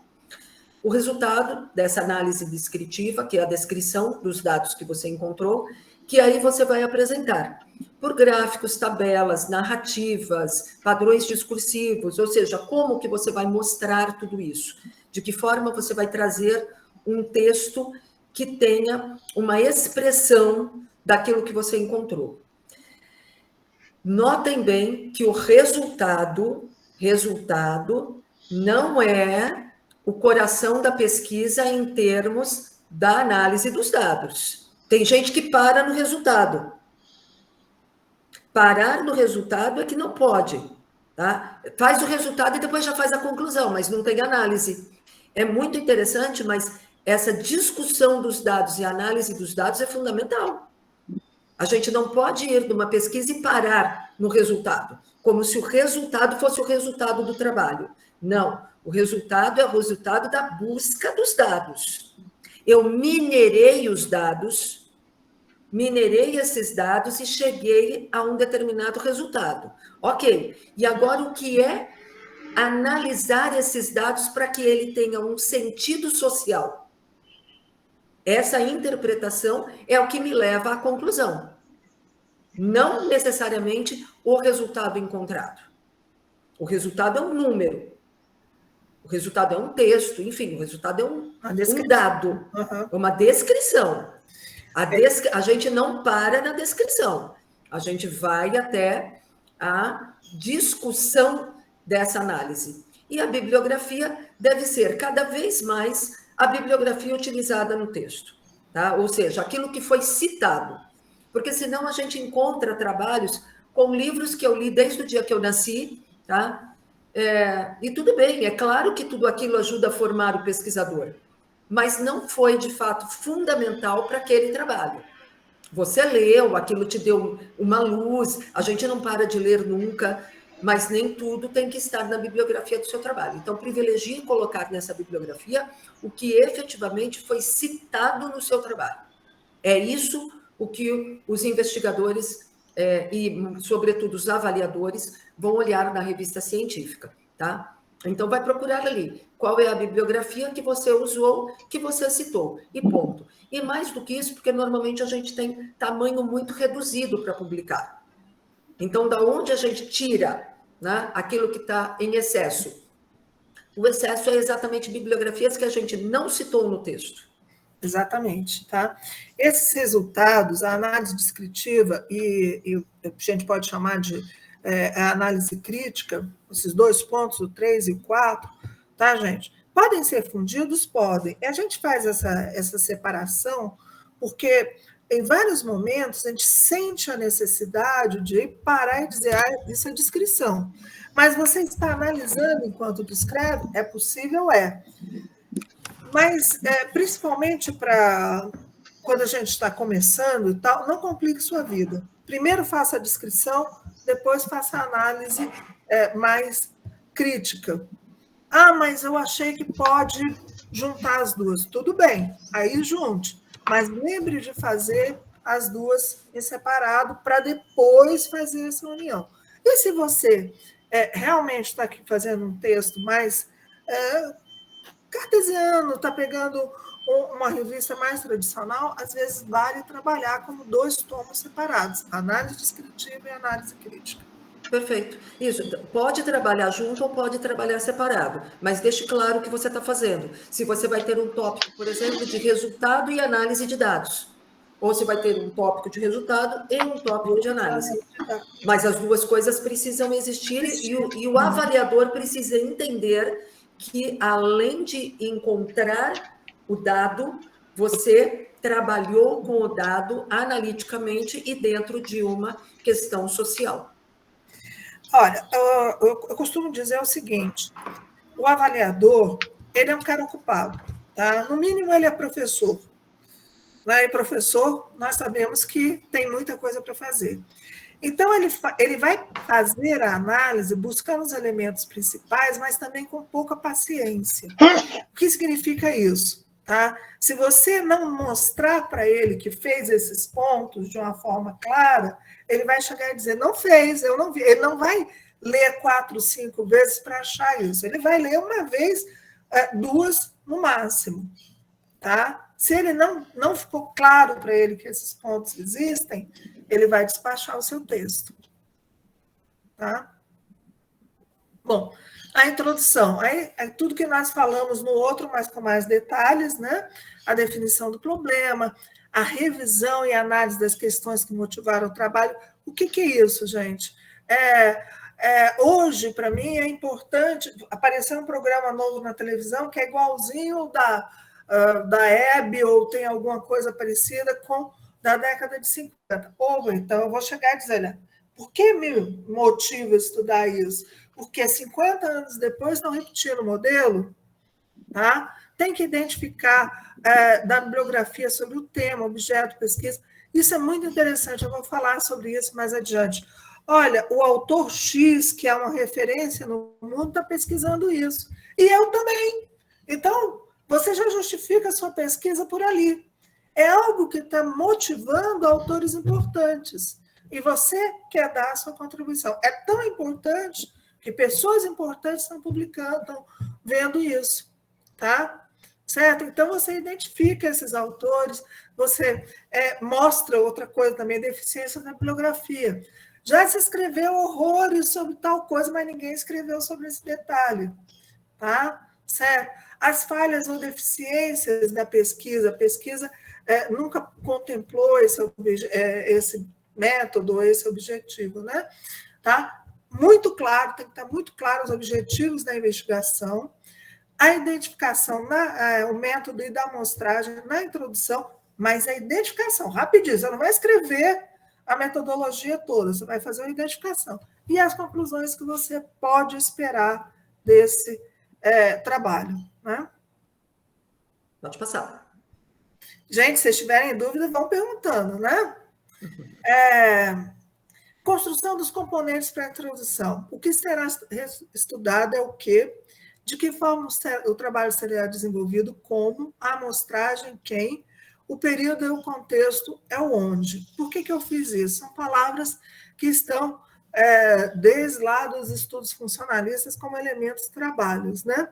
O resultado dessa análise descritiva, que é a descrição dos dados que você encontrou, que aí você vai apresentar por gráficos, tabelas, narrativas, padrões discursivos, ou seja, como que você vai mostrar tudo isso, de que forma você vai trazer um texto que tenha uma expressão daquilo que você encontrou. Notem bem que o resultado não é o coração da pesquisa em termos da análise dos dados. Tem gente que para no resultado. Parar no resultado é que não pode, tá? Faz o resultado e depois já faz a conclusão, mas não tem análise. É muito interessante, mas essa discussão dos dados e análise dos dados é fundamental. A gente não pode ir numa pesquisa e parar no resultado, como se o resultado fosse o resultado do trabalho. Não, o resultado é o resultado da busca dos dados. Eu minerei os dados, minerei esses dados e cheguei a um determinado resultado. Ok, e agora o que é analisar esses dados para que ele tenha um sentido social? Essa interpretação é o que me leva à conclusão. Não necessariamente o resultado encontrado. O resultado é um número. O resultado é um texto, enfim, o resultado é um dado, uma descrição. A gente não para na descrição, a gente vai até a discussão dessa análise. E a bibliografia deve ser cada vez mais a bibliografia utilizada no texto, tá? Ou seja, aquilo que foi citado. Porque senão a gente encontra trabalhos com livros que eu li desde o dia que eu nasci, tá? E tudo bem, é claro que tudo aquilo ajuda a formar o pesquisador, mas não foi, de fato, fundamental para aquele trabalho. Você leu, aquilo te deu uma luz, a gente não para de ler nunca, mas nem tudo tem que estar na bibliografia do seu trabalho. Então, privilegie colocar nessa bibliografia o que efetivamente foi citado no seu trabalho. É isso o que os investigadores e, sobretudo, os avaliadores vão olhar na revista científica, tá? Então, vai procurar ali qual é a bibliografia que você usou, que você citou, e ponto. E mais do que isso, porque normalmente a gente tem tamanho muito reduzido para publicar. Então, da onde a gente tira, né, aquilo que está em excesso? O excesso é exatamente bibliografias que a gente não citou no texto. Exatamente, tá? Esses resultados, a análise descritiva e a gente pode chamar de a análise crítica, esses 2 pontos, o 3 e o 4, tá, gente? Podem ser fundidos? Podem. E a gente faz essa separação porque em vários momentos a gente sente a necessidade de parar e dizer, isso é descrição. Mas você está analisando enquanto descreve? É possível? É. Mas, principalmente para quando a gente está começando e tal, não complique sua vida. Primeiro faça a descrição, depois faça a análise mais crítica. Mas eu achei que pode juntar as duas. Tudo bem, aí junte. Mas lembre de fazer as duas em separado para depois fazer essa união. E se você realmente está aqui fazendo um texto mais cartesiano, está pegando uma revista mais tradicional, às vezes vale trabalhar como 2 tomos separados, análise descritiva e análise crítica. Perfeito. Isso, pode trabalhar junto ou pode trabalhar separado, mas deixe claro o que você está fazendo. Se você vai ter um tópico, por exemplo, de resultado e análise de dados, ou se vai ter um tópico de resultado e um tópico de análise. Mas as duas coisas precisam existir e o avaliador precisa entender que, além de encontrar o dado, você trabalhou com o dado analiticamente e dentro de uma questão social. Olha, eu costumo dizer o seguinte, o avaliador, ele é um cara ocupado, tá? No mínimo, ele é professor. E professor, nós sabemos que tem muita coisa para fazer. Então, ele vai fazer a análise buscando os elementos principais, mas também com pouca paciência. O que significa isso? Tá? Se você não mostrar para ele que fez esses pontos de uma forma clara, ele vai chegar e dizer, não fez, eu não vi. Ele não vai ler 4, 5 vezes para achar isso. Ele vai ler uma vez, 2 no máximo. Tá? Se ele não ficou claro para ele que esses pontos existem, ele vai despachar o seu texto. Tá? Bom, a introdução. Aí, é tudo que nós falamos no outro, mas com mais detalhes, né? A definição do problema, a revisão e análise das questões que motivaram o trabalho. O que é isso, gente? Hoje, para mim, é importante aparecer um programa novo na televisão que é igualzinho da Hebe, ou tem alguma coisa parecida com da década de 50. Então, eu vou chegar e dizer, olha, por que me motiva estudar isso? Porque 50 anos depois estão repetindo o modelo, tá? Tem que identificar da bibliografia sobre o tema, objeto, pesquisa. Isso é muito interessante, eu vou falar sobre isso mais adiante. Olha, o autor X, que é uma referência no mundo, está pesquisando isso. E eu também. Então, você já justifica a sua pesquisa por ali. É algo que está motivando autores importantes. E você quer dar a sua contribuição. É tão importante que pessoas importantes estão publicando, estão vendo isso. Tá? Certo? Então, você identifica esses autores, você mostra outra coisa também, deficiência da bibliografia. Já se escreveu horrores sobre tal coisa, mas ninguém escreveu sobre esse detalhe. Tá? Certo? As falhas ou deficiências da pesquisa, a pesquisa nunca contemplou esse método, esse objetivo, né? Tá? Muito claro, tem que estar muito claro os objetivos da investigação, a identificação, o método e da amostragem na introdução, mas a identificação, rapidinho, você não vai escrever a metodologia toda, você vai fazer uma identificação. e as conclusões que você pode esperar desse trabalho, né? Pode passar. Gente, se tiverem dúvida, vão perguntando, né? Construção dos componentes para a introdução. O que será estudado é o quê? De que forma o trabalho será desenvolvido, como, a amostragem, quem, o período e o contexto é o onde. Por que eu fiz isso? São palavras que estão desde lá dos estudos funcionalistas como elementos de trabalhos, né?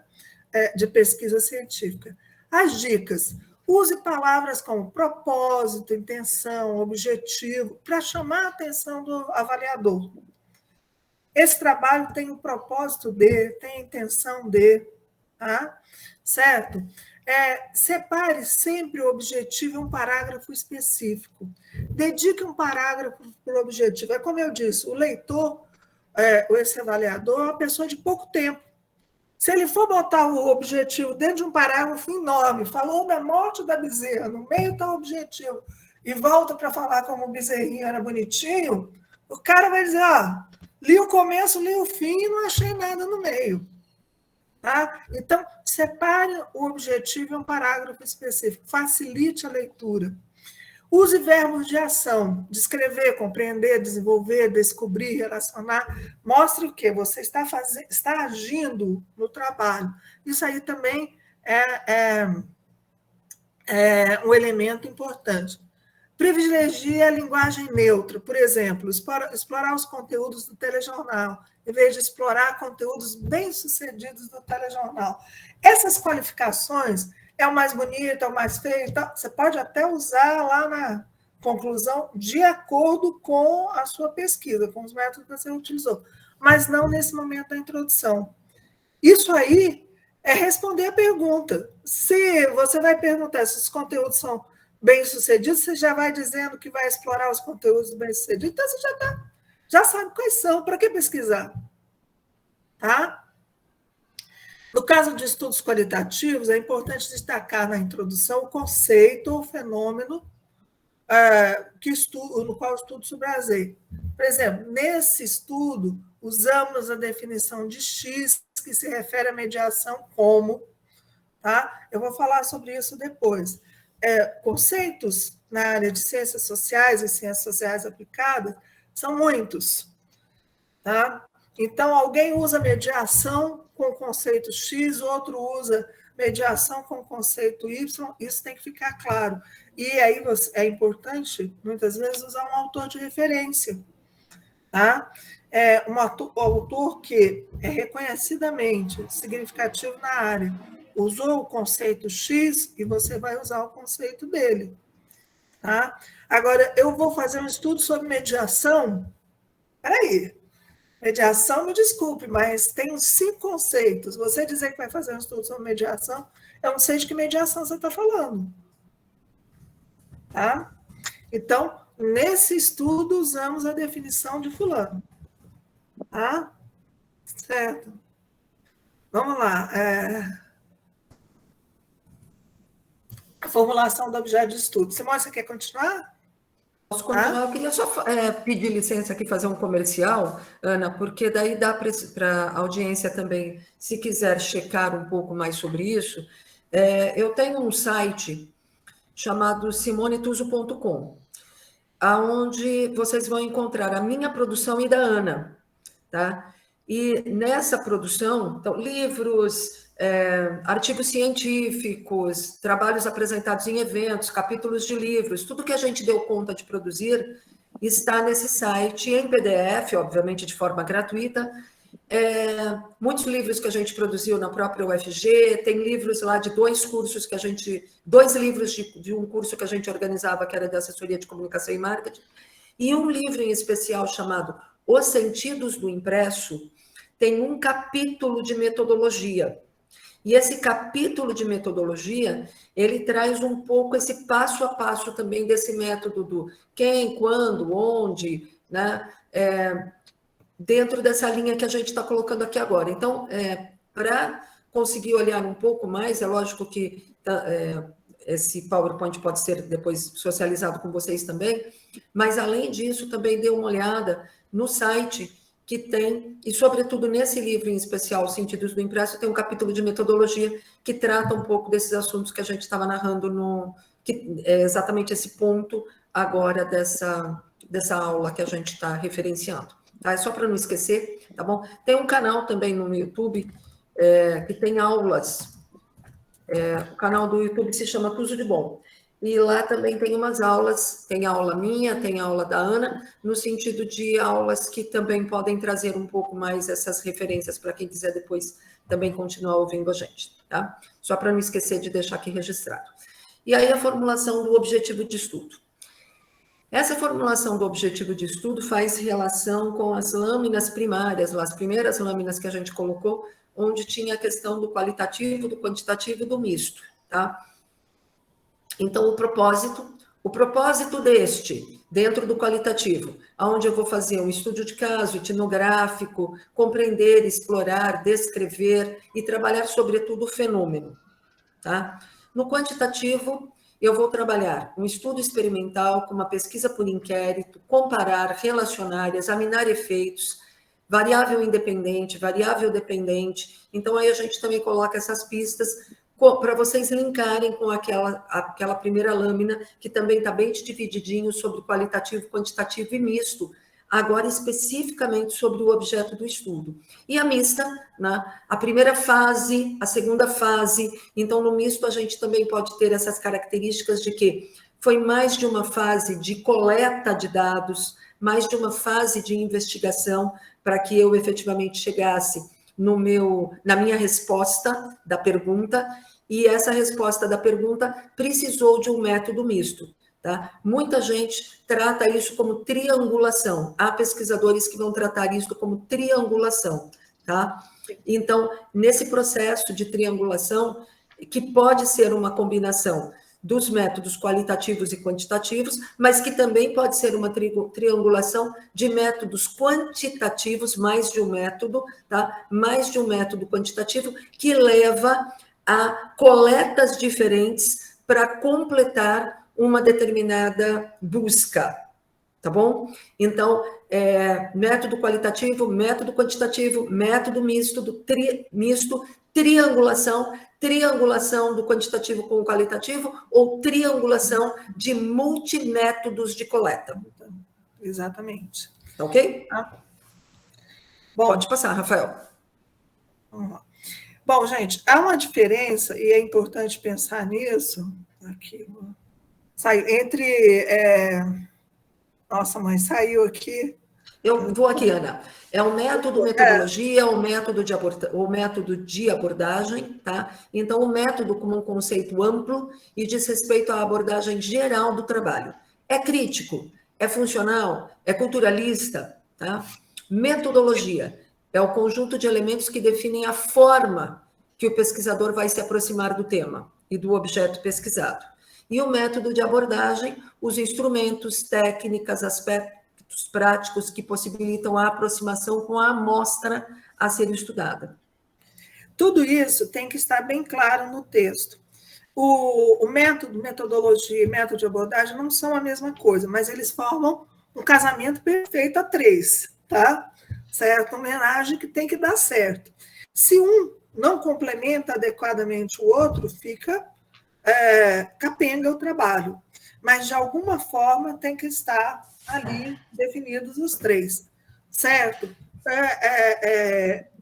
De pesquisa científica. As dicas. Use palavras como propósito, intenção, objetivo, para chamar a atenção do avaliador. Esse trabalho tem o propósito de, tem a intenção de, tá? Certo? Separe sempre o objetivo em um parágrafo específico. Dedique um parágrafo para o objetivo. É como eu disse, o leitor, esse avaliador, é uma pessoa de pouco tempo. Se ele for botar o objetivo dentro de um parágrafo enorme, falou da morte da bezerra, no meio está o objetivo, e volta para falar como o bezerrinho era bonitinho, o cara vai dizer, li o começo, li o fim e não achei nada no meio. Tá? Então, separe o objetivo em um parágrafo específico, facilite a leitura. Use verbos de ação, descrever, compreender, desenvolver, descobrir, relacionar. Mostre o que você está agindo no trabalho. Isso aí também é um elemento importante. Privilegie a linguagem neutra, por exemplo, explorar os conteúdos do telejornal, em vez de explorar conteúdos bem-sucedidos do telejornal. Essas qualificações é o mais bonito, é o mais feio, então, você pode até usar lá na conclusão de acordo com a sua pesquisa, com os métodos que você utilizou, mas não nesse momento da introdução. Isso aí é responder a pergunta. Se você vai perguntar se os conteúdos são bem-sucedidos, você já vai dizendo que vai explorar os conteúdos bem-sucedidos, então você já sabe quais são, para que pesquisar? Tá? No caso de estudos qualitativos, é importante destacar na introdução o conceito ou fenômeno no qual o estudo se baseia. Por exemplo, nesse estudo, usamos a definição de X, que se refere à mediação como, tá? Eu vou falar sobre isso depois. Conceitos na área de ciências sociais e ciências sociais aplicadas são muitos, tá? Então, alguém usa mediação com o conceito X, outro usa mediação com o conceito Y, isso tem que ficar claro. E aí é importante, muitas vezes, usar um autor de referência. Tá? Um autor que é reconhecidamente significativo na área, usou o conceito X e você vai usar o conceito dele. Tá? Agora, eu vou fazer um estudo sobre mediação. Espera aí. Mediação, me desculpe, mas tem 5 conceitos. Você dizer que vai fazer um estudo sobre mediação, eu não sei de que mediação você está falando. Tá? Então, nesse estudo, usamos a definição de fulano. Tá? Certo. Vamos lá. A formulação do objeto de estudo. Simone, você quer continuar? Posso continuar? Eu queria só pedir licença aqui, fazer um comercial, Ana, porque daí dá para a audiência também, se quiser checar um pouco mais sobre isso. Eu tenho um site chamado simonetuso.com, onde vocês vão encontrar a minha produção e da Ana, tá? E nessa produção, então, livros, artigos científicos, trabalhos apresentados em eventos, capítulos de livros, tudo que a gente deu conta de produzir está nesse site, em PDF, obviamente de forma gratuita. Muitos livros que a gente produziu na própria UFG, tem livros lá de 2 cursos que a gente... 2 livros de um curso que a gente organizava, que era de assessoria de comunicação e marketing, e um livro em especial chamado Os Sentidos do Impresso, tem um capítulo de metodologia. E esse capítulo de metodologia, ele traz um pouco esse passo a passo também desse método do quem, quando, onde, né? Dentro dessa linha que a gente está colocando aqui agora. Então, para conseguir olhar um pouco mais, é lógico que esse PowerPoint pode ser depois socializado com vocês também, mas, além disso, também dê uma olhada no site, que tem, e sobretudo nesse livro em especial, Sentidos do Impresso, tem um capítulo de metodologia que trata um pouco desses assuntos que a gente estava narrando, que é exatamente esse ponto agora dessa aula que a gente está referenciando. Tá? É só para não esquecer, tá bom? Tem um canal também no YouTube que tem aulas. O canal do YouTube se chama Tudo de Bom. E lá também tem umas aulas, tem aula minha, tem aula da Ana, no sentido de aulas que também podem trazer um pouco mais essas referências para quem quiser depois também continuar ouvindo a gente, tá? Só para não esquecer de deixar aqui registrado. E aí a formulação do objetivo de estudo. Essa formulação do objetivo de estudo faz relação com as lâminas primárias, as primeiras lâminas que a gente colocou, onde tinha a questão do qualitativo, do quantitativo e do misto, tá? Então, o propósito deste, dentro do qualitativo, onde eu vou fazer um estudo de caso etnográfico, compreender, explorar, descrever e trabalhar, sobretudo, o fenômeno, tá? No quantitativo, eu vou trabalhar um estudo experimental com uma pesquisa por inquérito, comparar, relacionar, examinar efeitos, variável independente, variável dependente. Então, aí a gente também coloca essas pistas para vocês linkarem com aquela primeira lâmina, que também está bem divididinho sobre qualitativo, quantitativo e misto, agora especificamente sobre o objeto do estudo. E a mista, né? A primeira fase, a segunda fase, então no misto a gente também pode ter essas características de que foi mais de uma fase de coleta de dados, mais de uma fase de investigação, para que eu efetivamente chegasse na minha resposta da pergunta, e essa resposta da pergunta precisou de um método misto. Tá? Muita gente trata isso como triangulação. Há pesquisadores que vão tratar isso como triangulação. Tá? Então, nesse processo de triangulação, que pode ser uma combinação dos métodos qualitativos e quantitativos, mas que também pode ser uma triangulação de métodos quantitativos, mais de um método, tá? Mais de um método quantitativo, que leva a coletas diferentes para completar uma determinada busca, tá bom? Então, método qualitativo, método quantitativo, método misto, triangulação do quantitativo com o qualitativo ou triangulação de multimétodos de coleta. Exatamente. Tá ok? Bom, pode passar, Rafael. Vamos lá. Bom, gente, há uma diferença, e é importante pensar nisso, aqui, saiu, entre... Nossa, mãe, saiu aqui. Eu vou aqui, Ana. É o método metodologia, o método de abordagem, tá? Então, o método como um conceito amplo e diz respeito à abordagem geral do trabalho. É crítico, é funcional, é culturalista, tá? Metodologia é o conjunto de elementos que definem a forma que o pesquisador vai se aproximar do tema e do objeto pesquisado. E o método de abordagem, os instrumentos, técnicas, aspectos práticos que possibilitam a aproximação com a amostra a ser estudada. Tudo isso tem que estar bem claro no texto. O método, metodologia e método de abordagem não são a mesma coisa, mas eles formam um casamento perfeito a 3, tá? Certo? Uma homenagem que tem que dar certo. Se um não complementa adequadamente o outro, fica capenga o trabalho. Mas, de alguma forma, tem que estar ali definidos os 3, certo?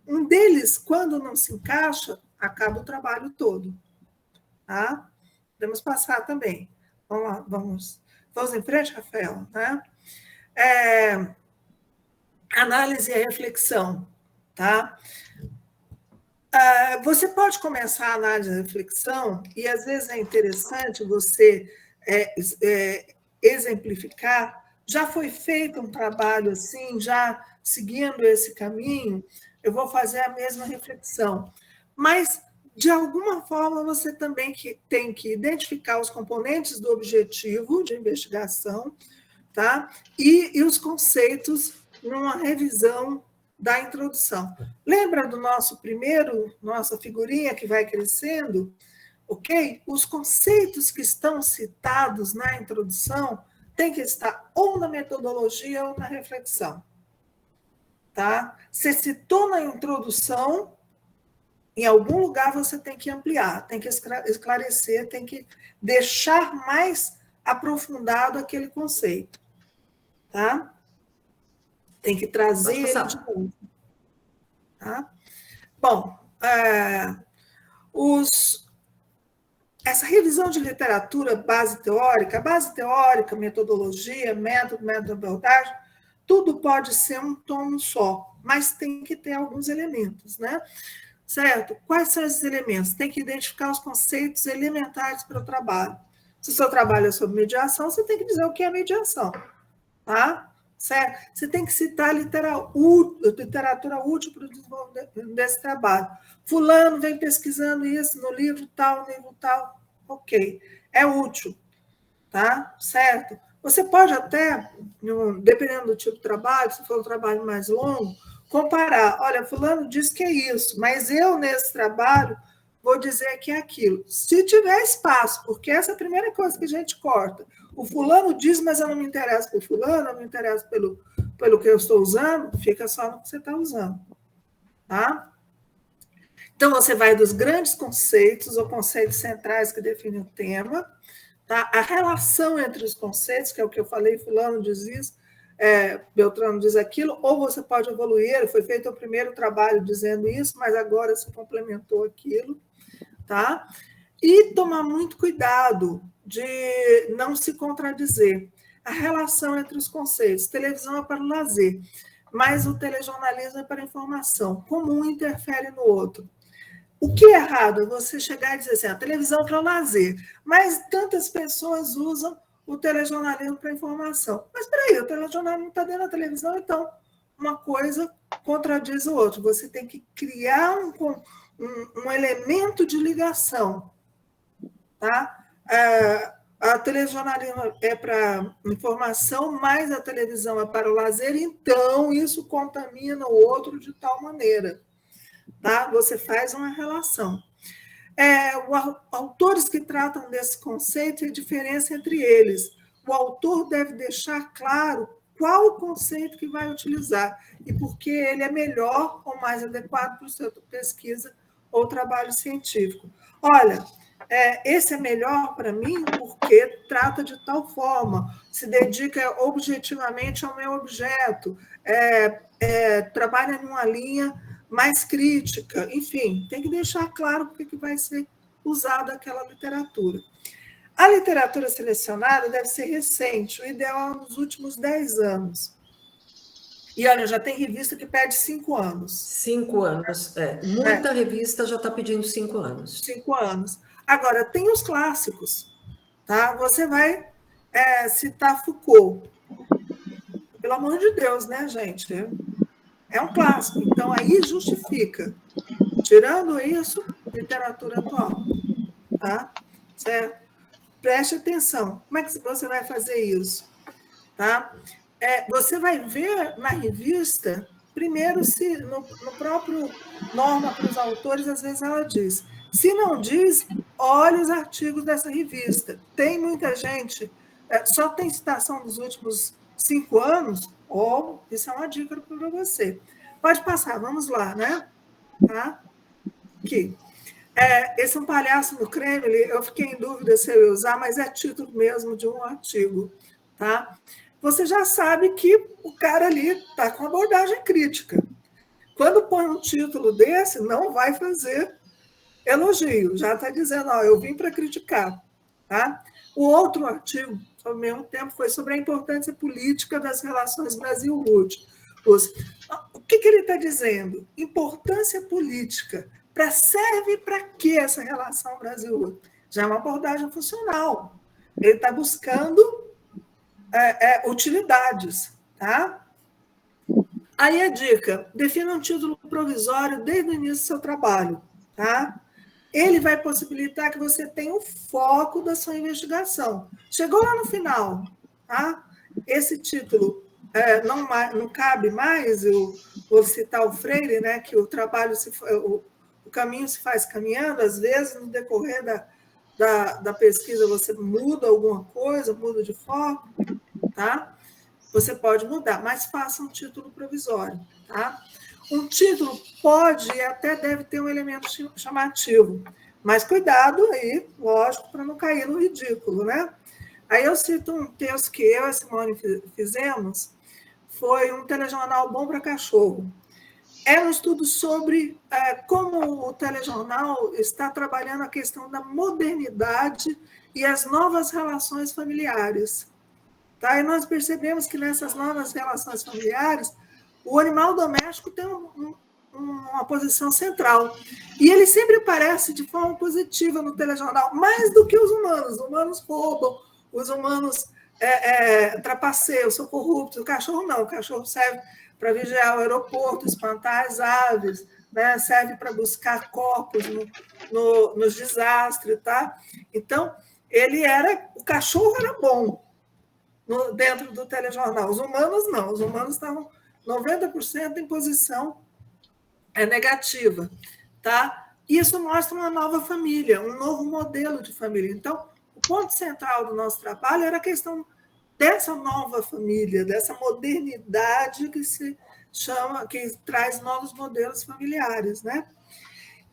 Um deles, quando não se encaixa, acaba o trabalho todo. Tá? Podemos passar também. Vamos lá, vamos em frente, Rafael. Né? Análise e reflexão. Tá? Você pode começar a análise e reflexão, e às vezes é interessante você exemplificar. Já foi feito um trabalho assim, já seguindo esse caminho, eu vou fazer a mesma reflexão. Mas, de alguma forma, você também tem que identificar os componentes do objetivo de investigação, tá? E os conceitos numa revisão da introdução. Lembra do nossa figurinha que vai crescendo? Ok? Os conceitos que estão citados na introdução tem que estar ou na metodologia ou na reflexão. tá? Você citou na introdução, em algum lugar você tem que ampliar, tem que esclarecer, tem que deixar mais aprofundado aquele conceito, tá? Tem que trazer ele de novo. Tá? Bom, essa revisão de literatura, base teórica, metodologia, método abordagem, tudo pode ser um tomo só, mas tem que ter alguns elementos, né? Certo? Quais são esses elementos? Tem que identificar os conceitos elementares para o trabalho. Se o seu trabalho é sobre mediação, você tem que dizer o que é mediação, tá? Certo? Você tem que citar literatura útil para o desenvolvimento desse trabalho. Fulano vem pesquisando isso no livro tal, ok. É útil, tá? Certo? Você pode até, dependendo do tipo de trabalho, se for um trabalho mais longo, comparar. Olha, fulano diz que é isso, mas eu, nesse trabalho, vou dizer que é aquilo. Se tiver espaço, porque essa é a primeira coisa que a gente corta. O fulano diz, mas eu não me interesso por fulano, eu não me interesso pelo que eu estou usando, fica só no que você está usando. Tá? Então, você vai dos grandes conceitos, ou conceitos centrais que definem o tema, tá? A relação entre os conceitos, que é o que eu falei, fulano diz isso, Beltrano diz aquilo, ou você pode evoluir, foi feito o primeiro trabalho dizendo isso, mas agora se complementou aquilo, tá? E tomar muito cuidado de não se contradizer. A relação entre os conceitos, televisão é para o lazer, mas o telejornalismo é para a informação, como um interfere no outro. O que é errado é você chegar e dizer assim, a televisão para o lazer, mas tantas pessoas usam o telejornalismo para informação. Mas, espera aí, o telejornalismo está dentro da televisão, então uma coisa contradiz o outro. Você tem que criar um elemento de ligação. Tá? A telejornalismo é para informação, mas a televisão é para o lazer, então isso contamina o outro de tal maneira. Tá? Você faz uma relação. Autores que tratam desse conceito e a diferença entre eles. O autor deve deixar claro qual o conceito que vai utilizar e por que ele é melhor ou mais adequado para a sua pesquisa ou trabalho científico. Olha, esse é melhor para mim porque trata de tal forma, se dedica objetivamente ao meu objeto, trabalha numa linha mais crítica, enfim, tem que deixar claro porque que vai ser usada aquela literatura. A literatura selecionada deve ser recente, o ideal é nos últimos 10 anos. E, olha, já tem revista que pede 5 anos. 5 anos, Muita revista já está pedindo 5 anos. 5 anos. Agora, tem os clássicos, tá? Você vai citar Foucault. Pelo amor de Deus, né, gente? É um clássico, então aí justifica. Tirando isso, literatura atual. Tá? Certo? Preste atenção. Como é que você vai fazer isso? Tá? Você vai ver na revista, primeiro, se no próprio norma para os autores, às vezes ela diz. Se não diz, olhe os artigos dessa revista. Tem muita gente, só tem citação dos últimos 5 anos, ou isso é uma dica para você. Pode passar, vamos lá, né? Tá? Aqui. Esse é um palhaço no Kremlin, eu fiquei em dúvida se eu ia usar, mas é título mesmo de um artigo. Tá? Você já sabe que o cara ali está com abordagem crítica. Quando põe um título desse, não vai fazer elogio, já está dizendo, eu vim para criticar. Tá? O outro artigo, ao mesmo tempo, foi sobre a importância política das relações Brasil-Rússia. O que ele está dizendo? Importância política. Serve para que essa relação Brasil-Rússia? Já é uma abordagem funcional. Ele está buscando utilidades. Tá? Aí a dica, defina um título provisório desde o início do seu trabalho. Tá? Ele vai possibilitar que você tenha o foco da sua investigação. Chegou lá no final, tá? Esse título não cabe mais, eu vou citar o Freire, né, que o trabalho, o caminho se faz caminhando, às vezes, no decorrer da pesquisa, você muda alguma coisa, muda de foco, tá? Você pode mudar, mas faça um título provisório. Tá? Um título pode e até deve ter um elemento chamativo, mas cuidado aí, lógico, para não cair no ridículo, né? Aí eu cito um texto que eu e a Simone fizemos, foi um telejornal bom para cachorro. É um estudo sobre como o telejornal está trabalhando a questão da modernidade e as novas relações familiares. Tá? E nós percebemos que nessas novas relações familiares, o animal doméstico tem uma posição central. E ele sempre aparece de forma positiva no telejornal, mais do que os humanos. Os humanos roubam, os humanos trapaceiam, são corruptos. O cachorro não, o cachorro serve para vigiar o aeroporto, espantar as aves, né? Serve para buscar corpos nos desastres. Tá? Então, o cachorro era bom dentro do telejornal. Os humanos não, os humanos estavam 90% em posição negativa. Tá? Isso mostra uma nova família, um novo modelo de família. Então, o ponto central do nosso trabalho era a questão dessa nova família, dessa modernidade que se chama, que traz novos modelos familiares, né?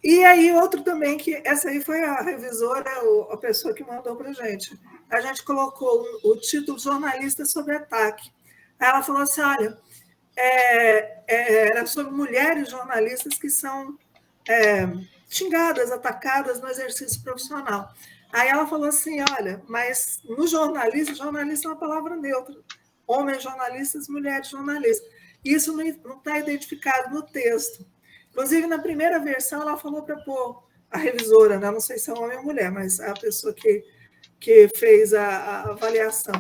E aí, outro também, que essa aí foi a revisora, a pessoa que mandou para a gente. A gente colocou o título Jornalista sob Ataque. Ela falou assim, olha, era sobre mulheres jornalistas que são xingadas, atacadas no exercício profissional. Aí ela falou assim, olha, mas no jornalista é uma palavra neutra. Homens jornalistas, mulheres jornalistas. Isso não está identificado no texto. Inclusive, na primeira versão, ela falou para pôr a revisora, né? Não sei se é homem ou mulher, mas a pessoa que fez a avaliação.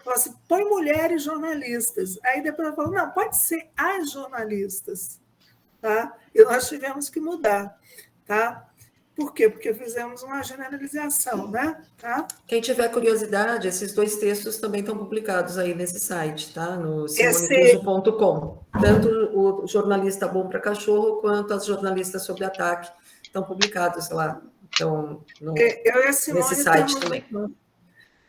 Falou assim, põe mulheres jornalistas. Aí depois ela falou, não, pode ser as jornalistas. Tá? E nós tivemos que mudar. Tá? Por quê? Porque fizemos uma generalização, né? Tá? Quem tiver curiosidade, esses 2 textos também estão publicados aí nesse site, tá? No simonecuso.com. Tanto o jornalista bom para cachorro, quanto as jornalistas sobre ataque estão publicados lá. Então, nesse site também.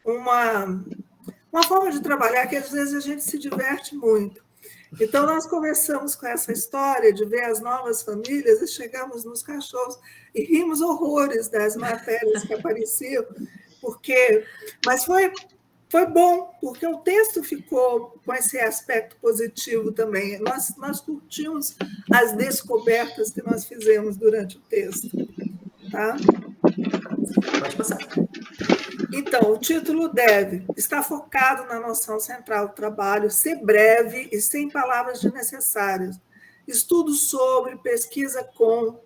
Uma forma de trabalhar que às vezes a gente se diverte muito. Então, nós começamos com essa história de ver as novas famílias e chegamos nos cachorros e rimos horrores das matérias que apareciam, mas foi bom, porque o texto ficou com esse aspecto positivo também. Nós curtimos as descobertas que nós fizemos durante o texto. Tá? Pode passar. Então, o título deve estar focado na noção central do trabalho, ser breve e sem palavras desnecessárias. Estudo sobre, pesquisa com,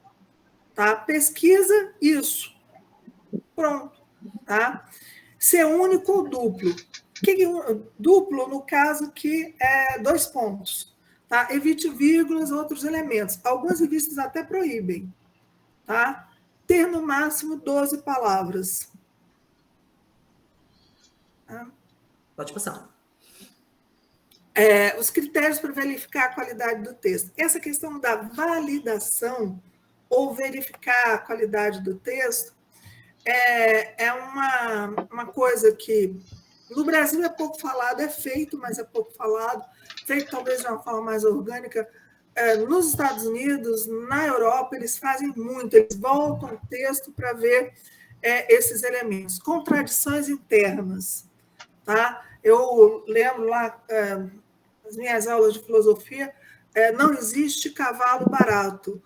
tá? Pesquisa, isso. Pronto. Tá? Ser único ou duplo. Duplo, no caso, que é 2 pontos. Tá? Evite vírgulas, outros elementos. Algumas revistas até proíbem. Tá? Ter, no máximo, 12 palavras. Pode passar. Os critérios para verificar a qualidade do texto. Essa questão da validação ou verificar a qualidade do texto é uma coisa que no Brasil é pouco falado, é feito, mas é pouco falado, feito talvez de uma forma mais orgânica. Nos Estados Unidos, na Europa, eles fazem muito, eles voltam o texto para ver esses elementos. Contradições internas. Tá? Eu lembro lá, nas minhas aulas de filosofia, não existe cavalo barato.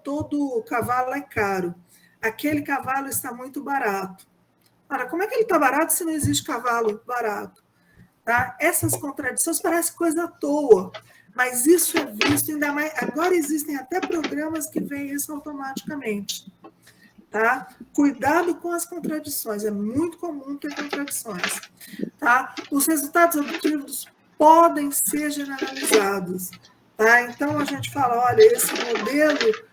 Todo cavalo é caro. Aquele cavalo está muito barato. Ora, como é que ele está barato se não existe cavalo barato? Tá? Essas contradições parecem coisa à toa, mas isso é visto ainda mais. Agora existem até programas que veem isso automaticamente. Tá? Cuidado com as contradições, é muito comum ter contradições. Tá? Os resultados obtidos podem ser generalizados. Tá? Então, a gente fala, olha, esse modelo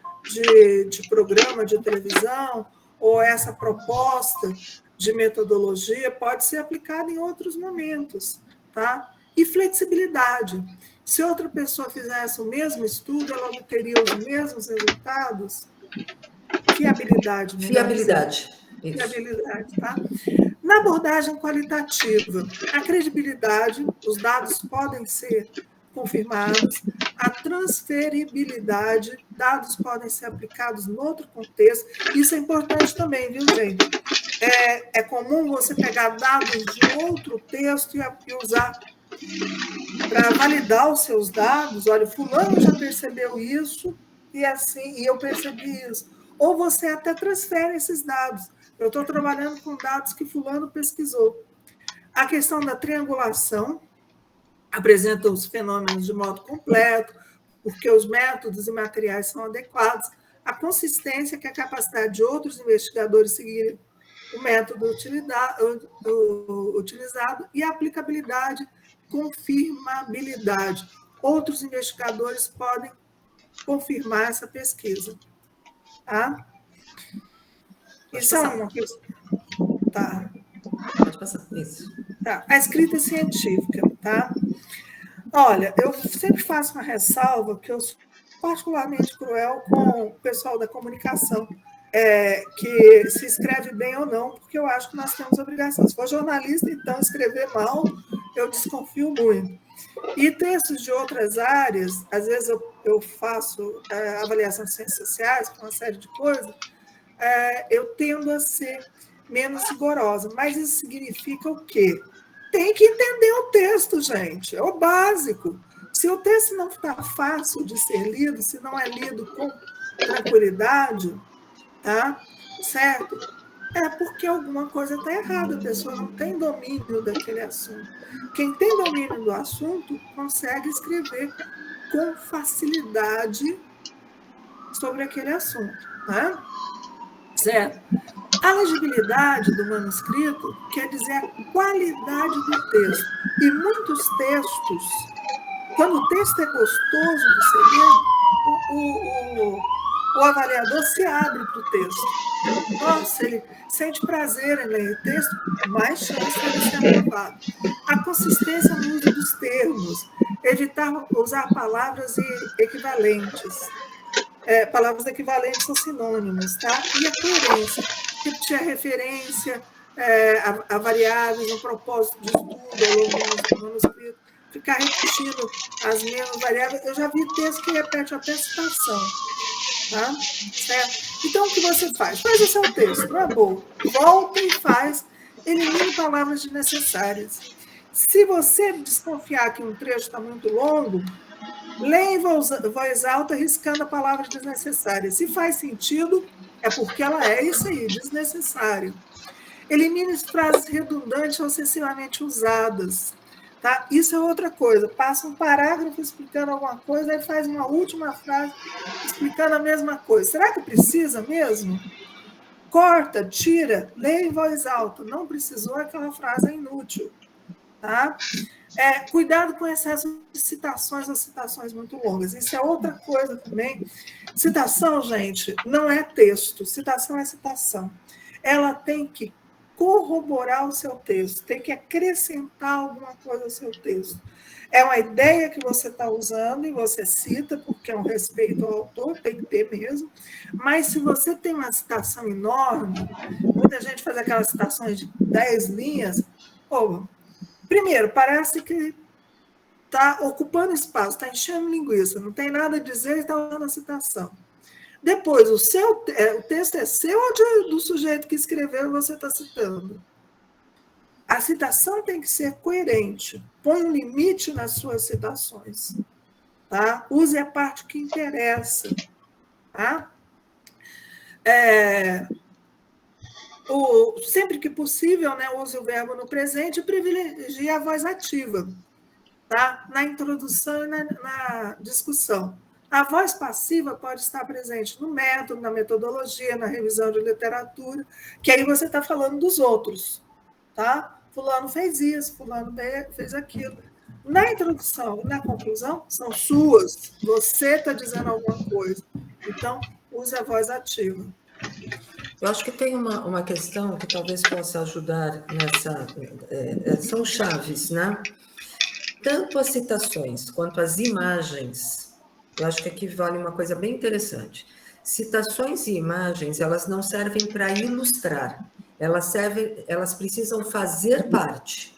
de programa de televisão ou essa proposta de metodologia pode ser aplicada em outros momentos. Tá? E flexibilidade. Se outra pessoa fizesse o mesmo estudo, ela obteria os mesmos resultados. Fiabilidade. Fiabilidade, tá? Na abordagem qualitativa, a credibilidade, os dados podem ser confirmados, a transferibilidade, dados podem ser aplicados em outro contexto. Isso é importante também, viu, gente? É comum você pegar dados de outro texto e usar para validar os seus dados. Olha, fulano já percebeu isso e assim, e eu percebi isso. Ou você até transfere esses dados. Eu estou trabalhando com dados que fulano pesquisou. A questão da triangulação apresenta os fenômenos de modo completo, porque os métodos e materiais são adequados. A consistência, que é a capacidade de outros investigadores seguirem o método utilizado, e a aplicabilidade, confirmabilidade. Outros investigadores podem confirmar essa pesquisa. Tá? Isso é uma questão. Tá. Pode passar. Isso. Tá. A escrita científica. Tá? Olha, eu sempre faço uma ressalva que eu sou particularmente cruel com o pessoal da comunicação, que se escreve bem ou não, porque eu acho que nós temos obrigação. Se for jornalista, então, escrever mal, eu desconfio muito. E textos de outras áreas, às vezes eu faço avaliação de ciências sociais, com uma série de coisas, eu tendo a ser menos rigorosa. Mas isso significa o quê? Tem que entender o texto, gente. É o básico. Se o texto não está fácil de ser lido, se não é lido com tranquilidade, tá? Certo? É porque alguma coisa está errada. A pessoa não tem domínio daquele assunto. Quem tem domínio do assunto consegue escrever com facilidade sobre aquele assunto, né? Certo? A legibilidade do manuscrito quer dizer a qualidade do texto. E muitos textos, quando o texto é gostoso de ser lido, o avaliador se abre para o texto. Nossa, ele sente prazer em ler o texto, mais chance de ele ser aprovado. A consistência no uso dos termos, evitar usar palavras equivalentes. Palavras equivalentes ou sinônimos, tá? E a coerência, repetir a referência a variáveis, um propósito de estudo ao longo do manuscrito, ficar repetindo as mesmas variáveis. Eu já vi texto que repete até citação, tá? Certo? Então, o que você faz? Faz o seu texto, não é bom. Volta e faz, elimine palavras desnecessárias. Se você desconfiar que um trecho está muito longo, leia em voz alta, riscando a palavra desnecessária. Se faz sentido, é porque ela é isso aí, desnecessário. Elimine frases redundantes ou excessivamente usadas. Tá? Isso é outra coisa. Passa um parágrafo explicando alguma coisa, aí faz uma última frase explicando a mesma coisa. Será que precisa mesmo? Corta, tira, leia em voz alta. Não precisou, aquela frase é inútil. Tá? Cuidado com excesso de citações ou citações muito longas. Isso é outra coisa também. Citação, gente, não é texto. Citação é citação. Ela tem que corroborar o seu texto, tem que acrescentar alguma coisa ao seu texto. É uma ideia que você está usando e você cita, porque é um respeito ao autor, tem que ter mesmo. Mas se você tem uma citação enorme, muita gente faz aquelas citações de 10 linhas, primeiro, parece que está ocupando espaço, está enchendo linguiça, não tem nada a dizer e está usando a citação. Depois, o texto é seu ou do sujeito que escreveu e você está citando? A citação tem que ser coerente. Põe um limite nas suas citações. Tá? Use a parte que interessa. Tá? Sempre que possível, né, use o verbo no presente e privilegie a voz ativa, tá? Na introdução e na discussão. A voz passiva pode estar presente no método, na metodologia, na revisão de literatura, que aí você está falando dos outros. Tá? Fulano fez isso, fulano fez aquilo. Na introdução e na conclusão, são suas. Você está dizendo alguma coisa. Então, use a voz ativa. Eu acho que tem uma questão que talvez possa ajudar nessa... são chaves, né? Tanto as citações quanto as imagens, eu acho que aqui vale uma coisa bem interessante. Citações e imagens, elas não servem para ilustrar, elas precisam fazer parte.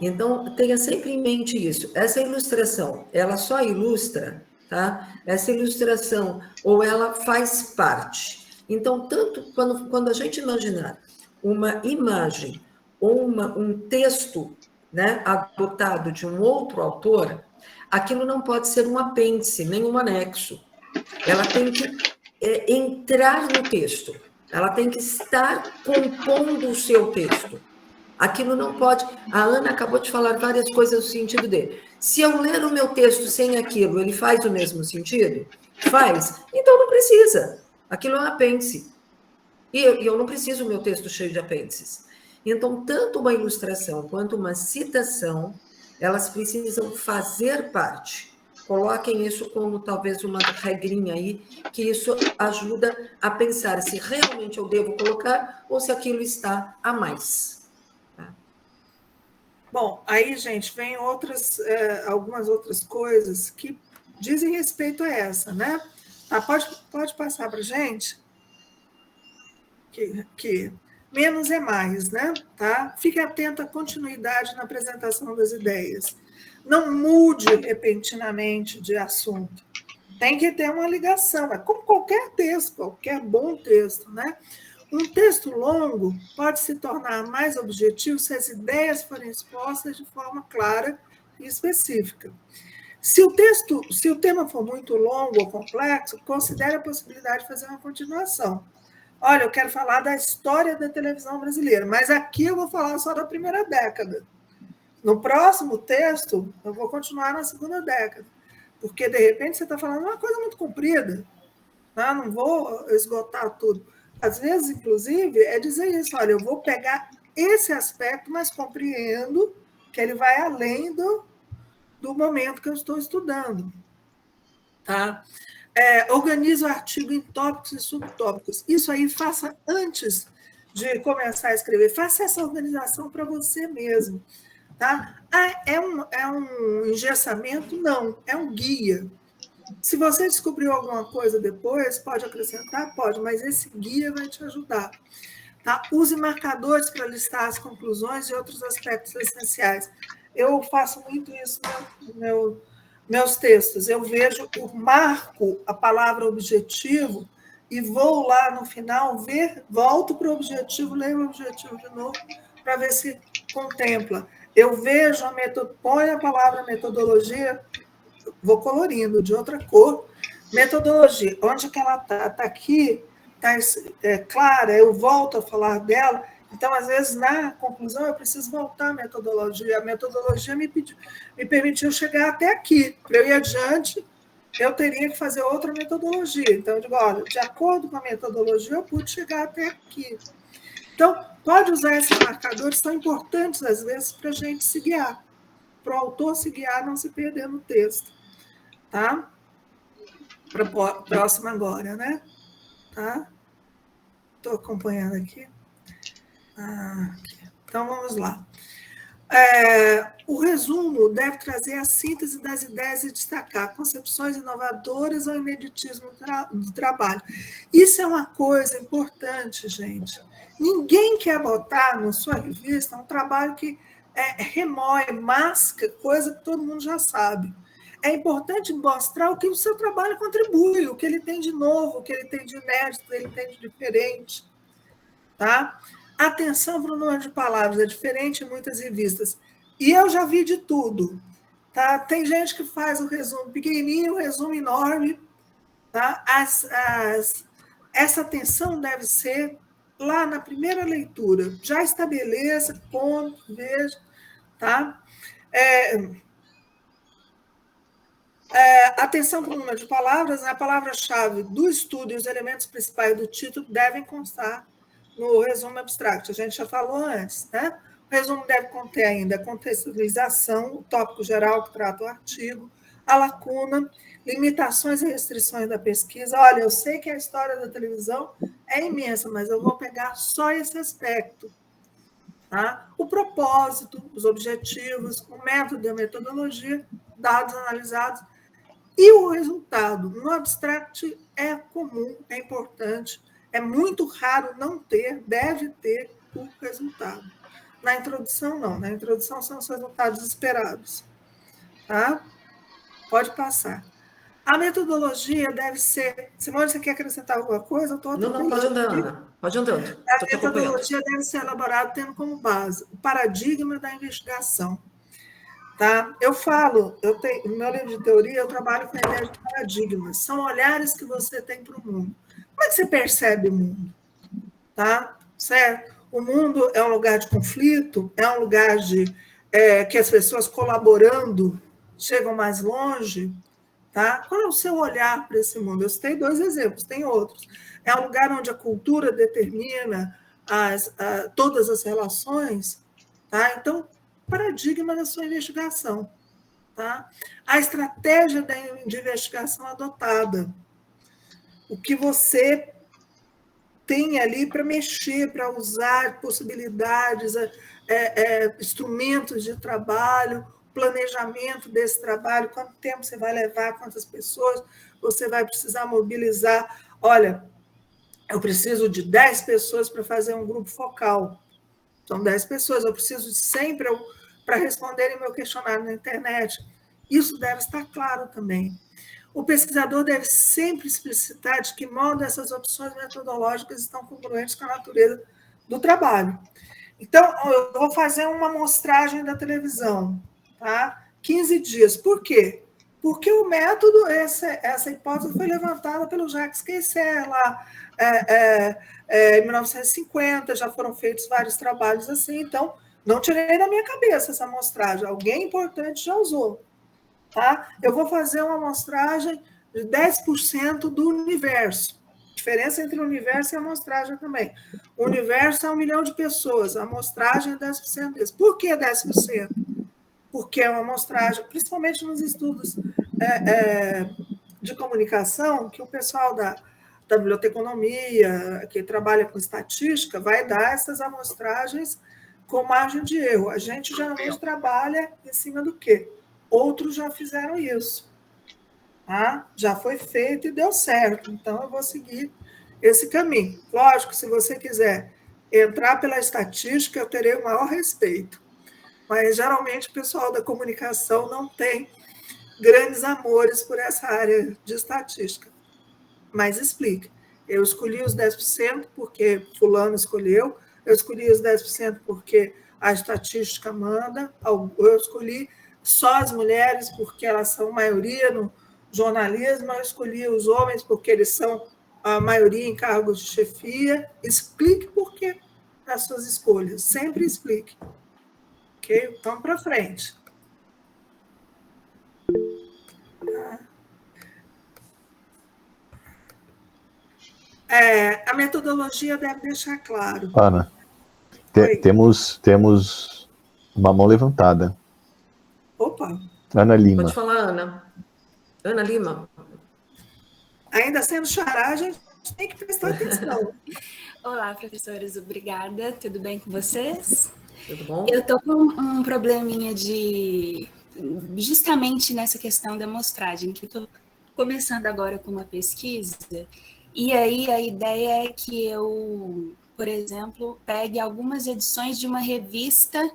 Então, tenha sempre em mente isso. Essa ilustração, ela só ilustra, tá? Essa ilustração, ou ela faz parte. Então, tanto quando a gente imaginar uma imagem ou um texto, né, adotado de um outro autor, aquilo não pode ser um apêndice, nem um anexo. Ela tem que entrar no texto, ela tem que estar compondo o seu texto. Aquilo não pode. A Ana acabou de falar várias coisas no sentido dele. Se eu ler o meu texto sem aquilo, ele faz o mesmo sentido? Faz. Então não precisa. Aquilo é um apêndice. E eu não preciso o meu texto cheio de apêndices. Então, tanto uma ilustração quanto uma citação, elas precisam fazer parte. Coloquem isso como talvez uma regrinha aí, que isso ajuda a pensar se realmente eu devo colocar ou se aquilo está a mais. Bom, aí, gente, vem algumas outras coisas que dizem respeito a essa, né? Tá, pode passar para a gente? Que menos é mais, né? Tá? Fique atento à continuidade na apresentação das ideias. Não mude repentinamente de assunto. Tem que ter uma ligação, é como qualquer texto, qualquer bom texto, né? Um texto longo pode se tornar mais objetivo se as ideias forem expostas de forma clara e específica. Se o tema for muito longo ou complexo, considere a possibilidade de fazer uma continuação. Olha, eu quero falar da história da televisão brasileira, mas aqui eu vou falar só da primeira década. No próximo texto, eu vou continuar na segunda década, porque, de repente, você está falando uma coisa muito comprida, tá? Não vou esgotar tudo. Às vezes, inclusive, é dizer isso, olha, eu vou pegar esse aspecto, mas compreendo que ele vai além do momento que eu estou estudando. Tá? Organize o artigo em tópicos e subtópicos. Isso aí faça antes de começar a escrever. Faça essa organização para você mesmo. Tá? É um engessamento? Não, é um guia. Se você descobriu alguma coisa depois, pode acrescentar? Pode, mas esse guia vai te ajudar. Tá? Use marcadores para listar as conclusões e outros aspectos essenciais. Eu faço muito isso no meus textos. Eu marco a palavra objetivo e vou lá no final volto para o objetivo, leio o objetivo de novo para ver se contempla. Eu vejo põe a palavra metodologia, vou colorindo de outra cor, metodologia, onde que ela está? Está aqui, está clara, eu volto a falar dela. Então, às vezes, na conclusão, eu preciso voltar à metodologia. A metodologia me permitiu chegar até aqui. Para eu ir adiante, eu teria que fazer outra metodologia. Então, eu digo, olha, de acordo com a metodologia, eu pude chegar até aqui. Então, pode usar esses marcadores, são importantes, às vezes, para a gente se guiar, para o autor se guiar, não se perder no texto. Tá? Para a próxima agora, né? Tá? Estou acompanhando aqui. Então, vamos lá. O resumo deve trazer a síntese das ideias e destacar concepções inovadoras ou ineditismo do trabalho. Isso é uma coisa importante, gente. Ninguém quer botar na sua revista um trabalho que remói, masca, coisa que todo mundo já sabe. É importante mostrar o que o seu trabalho contribui, o que ele tem de novo, o que ele tem de inédito, o que ele tem de diferente. Tá? Atenção para o número de palavras, é diferente em muitas revistas. E eu já vi de tudo. Tá? Tem gente que faz o resumo pequenininho, o resumo enorme. Tá? Essa atenção deve ser lá na primeira leitura. Já estabeleça, ponto, veja. Tá? Atenção para o número de palavras, a palavra-chave do estudo e os elementos principais do título devem constar no resumo abstract. A gente já falou antes, né? O resumo deve conter ainda a contextualização, o tópico geral que trata o artigo, a lacuna, limitações e restrições da pesquisa. Olha, eu sei que a história da televisão é imensa, mas eu vou pegar só esse aspecto. Tá? O propósito, os objetivos, o método e a metodologia, dados analisados, e o resultado. No abstract é comum, é importante, é muito raro não ter, deve ter por resultado. Na introdução, não. Na introdução são os resultados esperados. Tá? Pode passar. A metodologia deve ser... Simone, você quer acrescentar alguma coisa? Não, pode andar, Ana. Pode andando. A metodologia deve ser elaborada tendo como base o paradigma da investigação. Tá? Eu falo, no meu livro de teoria, eu trabalho com a ideia de paradigmas. São olhares que você tem para o mundo. Como é que você percebe o mundo? Tá? Certo? O mundo é um lugar de conflito, é um lugar que as pessoas colaborando chegam mais longe. Tá? Qual é o seu olhar para esse mundo? Eu citei 2 exemplos, tem outros. É um lugar onde a cultura determina todas as relações. Tá? Então, paradigma da sua investigação. Tá? A estratégia de investigação adotada. O que você tem ali para mexer, para usar possibilidades, instrumentos de trabalho, planejamento desse trabalho, quanto tempo você vai levar, quantas pessoas você vai precisar mobilizar. Olha, eu preciso de 10 pessoas para fazer um grupo focal. São 10 pessoas, eu preciso de 100 para responderem meu questionário na internet. Isso deve estar claro também. O pesquisador deve sempre explicitar de que modo essas opções metodológicas estão congruentes com a natureza do trabalho. Então, eu vou fazer uma amostragem da televisão, tá? 15 dias. Por quê? Porque o método, essa hipótese foi levantada pelo Jacques Queisser lá em 1950, já foram feitos vários trabalhos assim, então não tirei da minha cabeça essa amostragem, alguém importante já usou. Tá? Eu vou fazer uma amostragem de 10% do universo. A diferença entre o universo e a amostragem também. O universo é 1 milhão de pessoas, a amostragem é 10% deles. Por que 10%? Porque é uma amostragem, principalmente nos estudos de comunicação, que o pessoal da biblioteconomia, que trabalha com estatística, vai dar essas amostragens com margem de erro. A gente geralmente trabalha em cima do quê? Outros já fizeram isso. Tá? Já foi feito e deu certo. Então, eu vou seguir esse caminho. Lógico, se você quiser entrar pela estatística, eu terei o maior respeito. Mas, geralmente, o pessoal da comunicação não tem grandes amores por essa área de estatística. Mas explica. Eu escolhi os 10% porque fulano escolheu, eu escolhi os 10% porque a estatística manda, eu escolhi só as mulheres porque elas são maioria no jornalismo, eu escolhi os homens porque eles são a maioria em cargos de chefia. Explique por quê das suas escolhas, sempre explique. Ok? Vamos para frente. A metodologia deve deixar claro. Ana, temos uma mão levantada. Opa! Ana Lima. Pode falar, Ana. Ana Lima. Ainda sendo xará, a gente tem que prestar atenção. Olá, professores. Obrigada. Tudo bem com vocês? Tudo bom? Eu estou com um probleminha justamente nessa questão da amostragem, que estou começando agora com uma pesquisa, e aí a ideia é que eu, por exemplo, pegue algumas edições de uma revista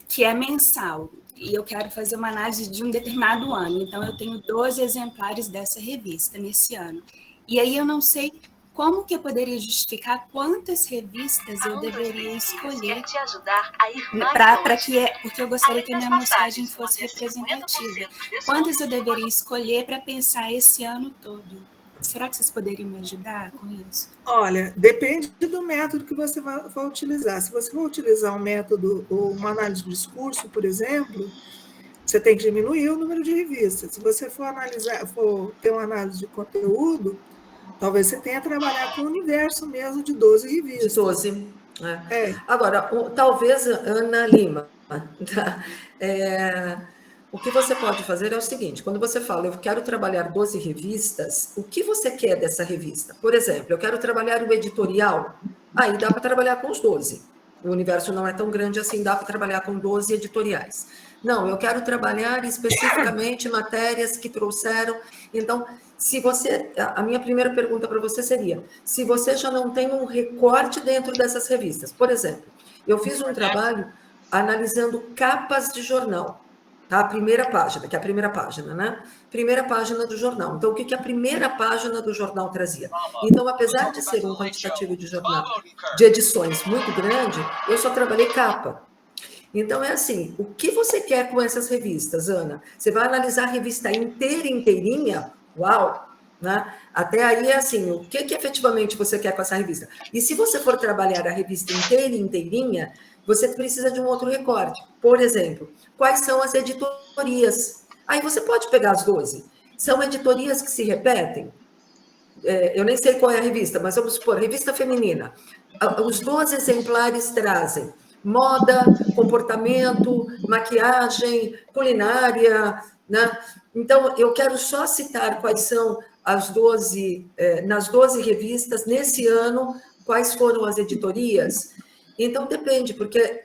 que é mensal, e eu quero fazer uma análise de um determinado ano. Então, eu tenho 12 exemplares dessa revista nesse ano. E aí eu não sei como que eu poderia justificar quantas revistas eu deveria escolher porque eu gostaria que a minha amostragem fosse representativa. Quantas eu deveria escolher para pensar esse ano todo? Será que vocês poderiam me ajudar com isso? Olha, depende do método que você vai utilizar. Se você for utilizar um método, uma análise de discurso, por exemplo, você tem que diminuir o número de revistas. Se você for ter uma análise de conteúdo, talvez você tenha que trabalhar com o universo mesmo de 12 revistas. De 12. Agora, talvez, Ana Lima, o que você pode fazer é o seguinte: quando você fala, eu quero trabalhar 12 revistas, o que você quer dessa revista? Por exemplo, eu quero trabalhar o editorial, aí dá para trabalhar com os 12. o universo não é tão grande assim, dá para trabalhar com 12 editoriais. Não, eu quero trabalhar especificamente matérias que trouxeram. Então, se você... A minha primeira pergunta para você seria, se você já não tem um recorte dentro dessas revistas. Por exemplo, eu fiz um trabalho analisando capas de jornal, tá? A primeira página, que é a primeira página, né? Primeira página do jornal. Então, o que a primeira página do jornal trazia? Então, apesar de ser um quantitativo de jornal, de edições muito grande, eu só trabalhei capa. Então, é assim, o que você quer com essas revistas, Ana? Você vai analisar a revista inteirinha? Uau! Né? Até aí, é assim, o que efetivamente você quer com essa revista? E se você for trabalhar a revista inteirinha, você precisa de um outro recorte. Por exemplo, quais são as editorias? Aí você pode pegar as 12. São editorias que se repetem? Eu nem sei qual é a revista, mas vamos supor, revista feminina. Os 12 exemplares trazem moda, comportamento, maquiagem, culinária, né? Então, eu quero só citar quais são as 12, nas 12 revistas, nesse ano, quais foram as editorias. Então, depende, porque,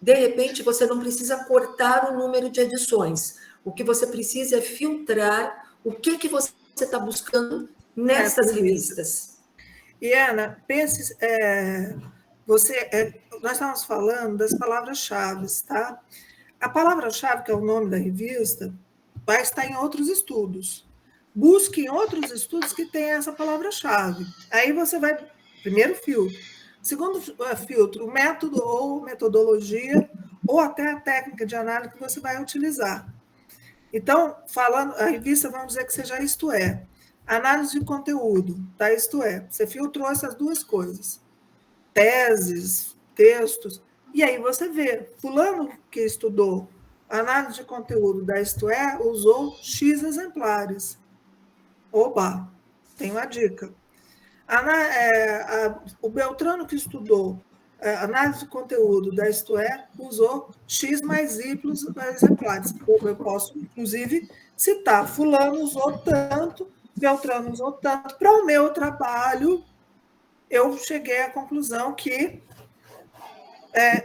de repente, você não precisa cortar o número de edições. O que você precisa é filtrar o que você está buscando nessas revistas. E, Ana, pense... nós estávamos falando das palavras-chave, tá? A palavra-chave, que é o nome da revista, vai estar em outros estudos. Busque em outros estudos que tenham essa palavra-chave. Aí você vai, primeiro filtro. Segundo filtro, o método ou metodologia, ou até a técnica de análise que você vai utilizar. Então, falando, a revista, vamos dizer que seja isto é. Análise de conteúdo, tá? Isto é, você filtrou essas duas coisas. Teses, textos, e aí você vê, fulano que estudou análise de conteúdo da Isto É, usou X exemplares. Oba, tem uma dica. O Beltrano que estudou análise de conteúdo da Isto É, usou X mais Y exemplares. Eu posso, inclusive, citar, fulano usou tanto, Beltrano usou tanto. Para o meu trabalho, eu cheguei à conclusão que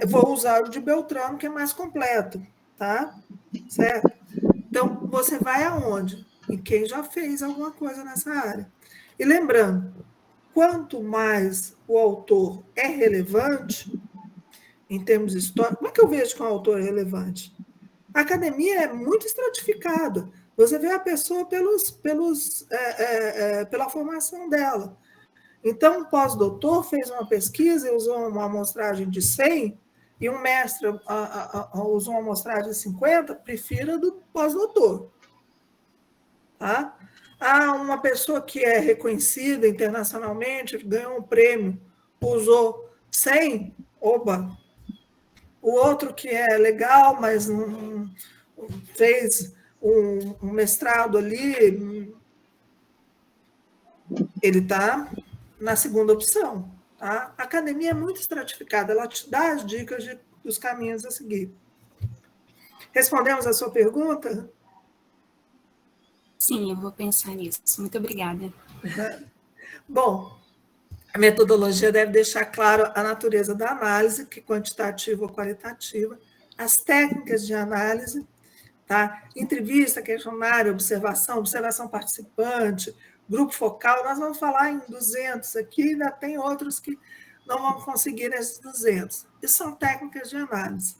vou usar o de Beltrano, que é mais completo, tá? Certo? Então, você vai aonde? Em quem já fez alguma coisa nessa área. E lembrando, quanto mais o autor é relevante, em termos históricos, como é que eu vejo que um autor é relevante? A academia é muito estratificada. Você vê a pessoa pela formação dela. Então, um pós-doutor fez uma pesquisa e usou uma amostragem de 100, e um mestre usou uma amostragem de 50, prefira do pós-doutor. Tá? Uma pessoa que é reconhecida internacionalmente, ganhou um prêmio, usou 100, oba! O outro que é legal, mas não fez um mestrado ali, ele está na segunda opção. Tá? A academia é muito estratificada, ela te dá as dicas dos caminhos a seguir. Respondemos a sua pergunta? Sim, eu vou pensar nisso. Muito obrigada. Bom, a metodologia deve deixar claro a natureza da análise, que quantitativa ou qualitativa, as técnicas de análise, tá? Entrevista, questionário, observação participante, grupo focal. Nós vamos falar em 200 aqui, ainda tem outros que não vão conseguir esses 200. Isso são técnicas de análise,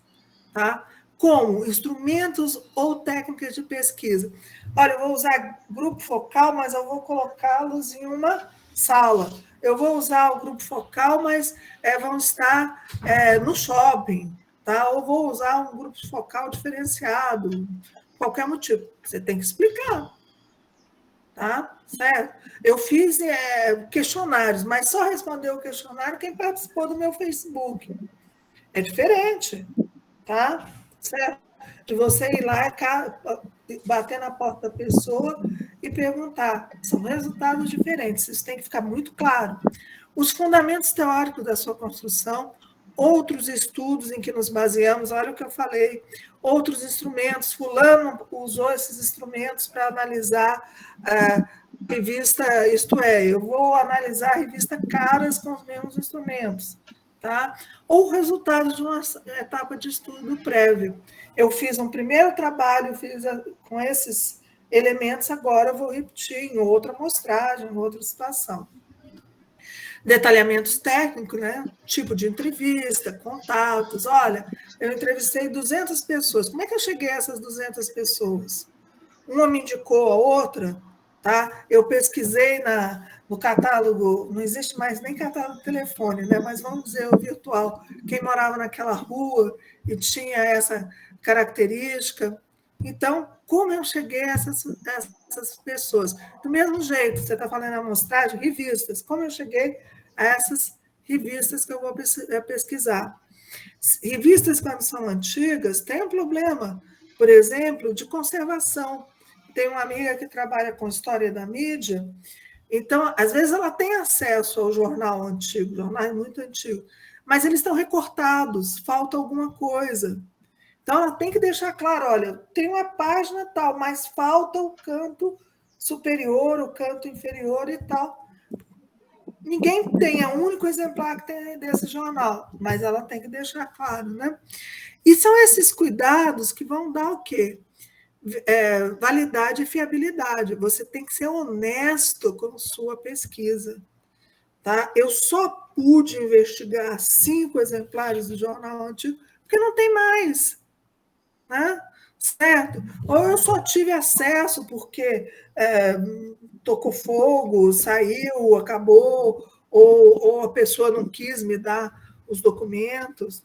tá? Como instrumentos ou técnicas de pesquisa. Olha, eu vou usar grupo focal, mas eu vou colocá-los em uma sala. Eu vou usar o grupo focal, mas vão estar no shopping, tá? Ou vou usar um grupo focal diferenciado, qualquer motivo. Você tem que explicar, tá? Certo? Eu fiz questionários, mas só respondeu o questionário quem participou do meu Facebook. É diferente, tá? Certo? De você ir lá, bater na porta da pessoa e perguntar. São resultados diferentes, isso tem que ficar muito claro. Os fundamentos teóricos da sua construção, outros estudos em que nos baseamos, olha o que eu falei, outros instrumentos, fulano usou esses instrumentos para analisar a revista, isto é, eu vou analisar a revista Caras com os mesmos instrumentos, tá? Ou resultado de uma etapa de estudo prévio. Eu fiz um primeiro trabalho, com esses elementos, agora eu vou repetir em outra amostragem, em outra situação. Detalhamentos técnicos, né? Tipo de entrevista, contatos. Olha, eu entrevistei 200 pessoas. Como é que eu cheguei a essas 200 pessoas? Uma me indicou a outra, tá? Eu pesquisei no catálogo, não existe mais nem catálogo de telefone, né? Mas vamos dizer o virtual, quem morava naquela rua e tinha essa característica. Então, como eu cheguei a essas pessoas? Do mesmo jeito, você está falando amostragem, revistas, como eu cheguei a essas revistas que eu vou pesquisar? Revistas, quando são antigas, tem um problema, por exemplo, de conservação. Tem uma amiga que trabalha com história da mídia, então, às vezes, ela tem acesso ao jornal antigo, jornal muito antigo, mas eles estão recortados, falta alguma coisa. Então, ela tem que deixar claro, olha, tem uma página tal, mas falta o canto superior, o canto inferior e tal. Ninguém tem, é o único exemplar que tem desse jornal, mas ela tem que deixar claro, né? E são esses cuidados que vão dar o quê? Validade e fiabilidade. Você tem que ser honesto com sua pesquisa. Tá? Eu só pude investigar 5 exemplares do jornal antigo porque não tem mais. Né? Certo? Ou eu só tive acesso porque tocou fogo, saiu, acabou, ou a pessoa não quis me dar os documentos.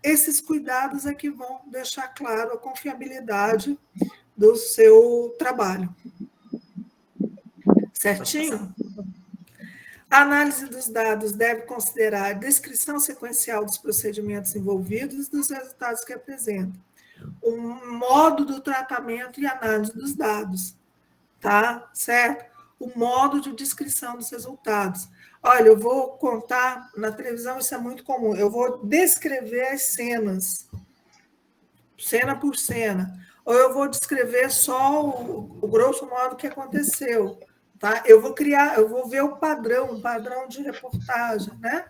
Esses cuidados é que vão deixar claro a confiabilidade do seu trabalho. Certinho? A análise dos dados deve considerar a descrição sequencial dos procedimentos envolvidos e dos resultados que apresenta, o modo do tratamento e análise dos dados, tá? Certo? O modo de descrição dos resultados. Olha, eu vou contar, na televisão isso é muito comum, eu vou descrever as cenas, cena por cena, ou eu vou descrever só o grosso modo que aconteceu. Tá? Eu vou ver o padrão de reportagem, né?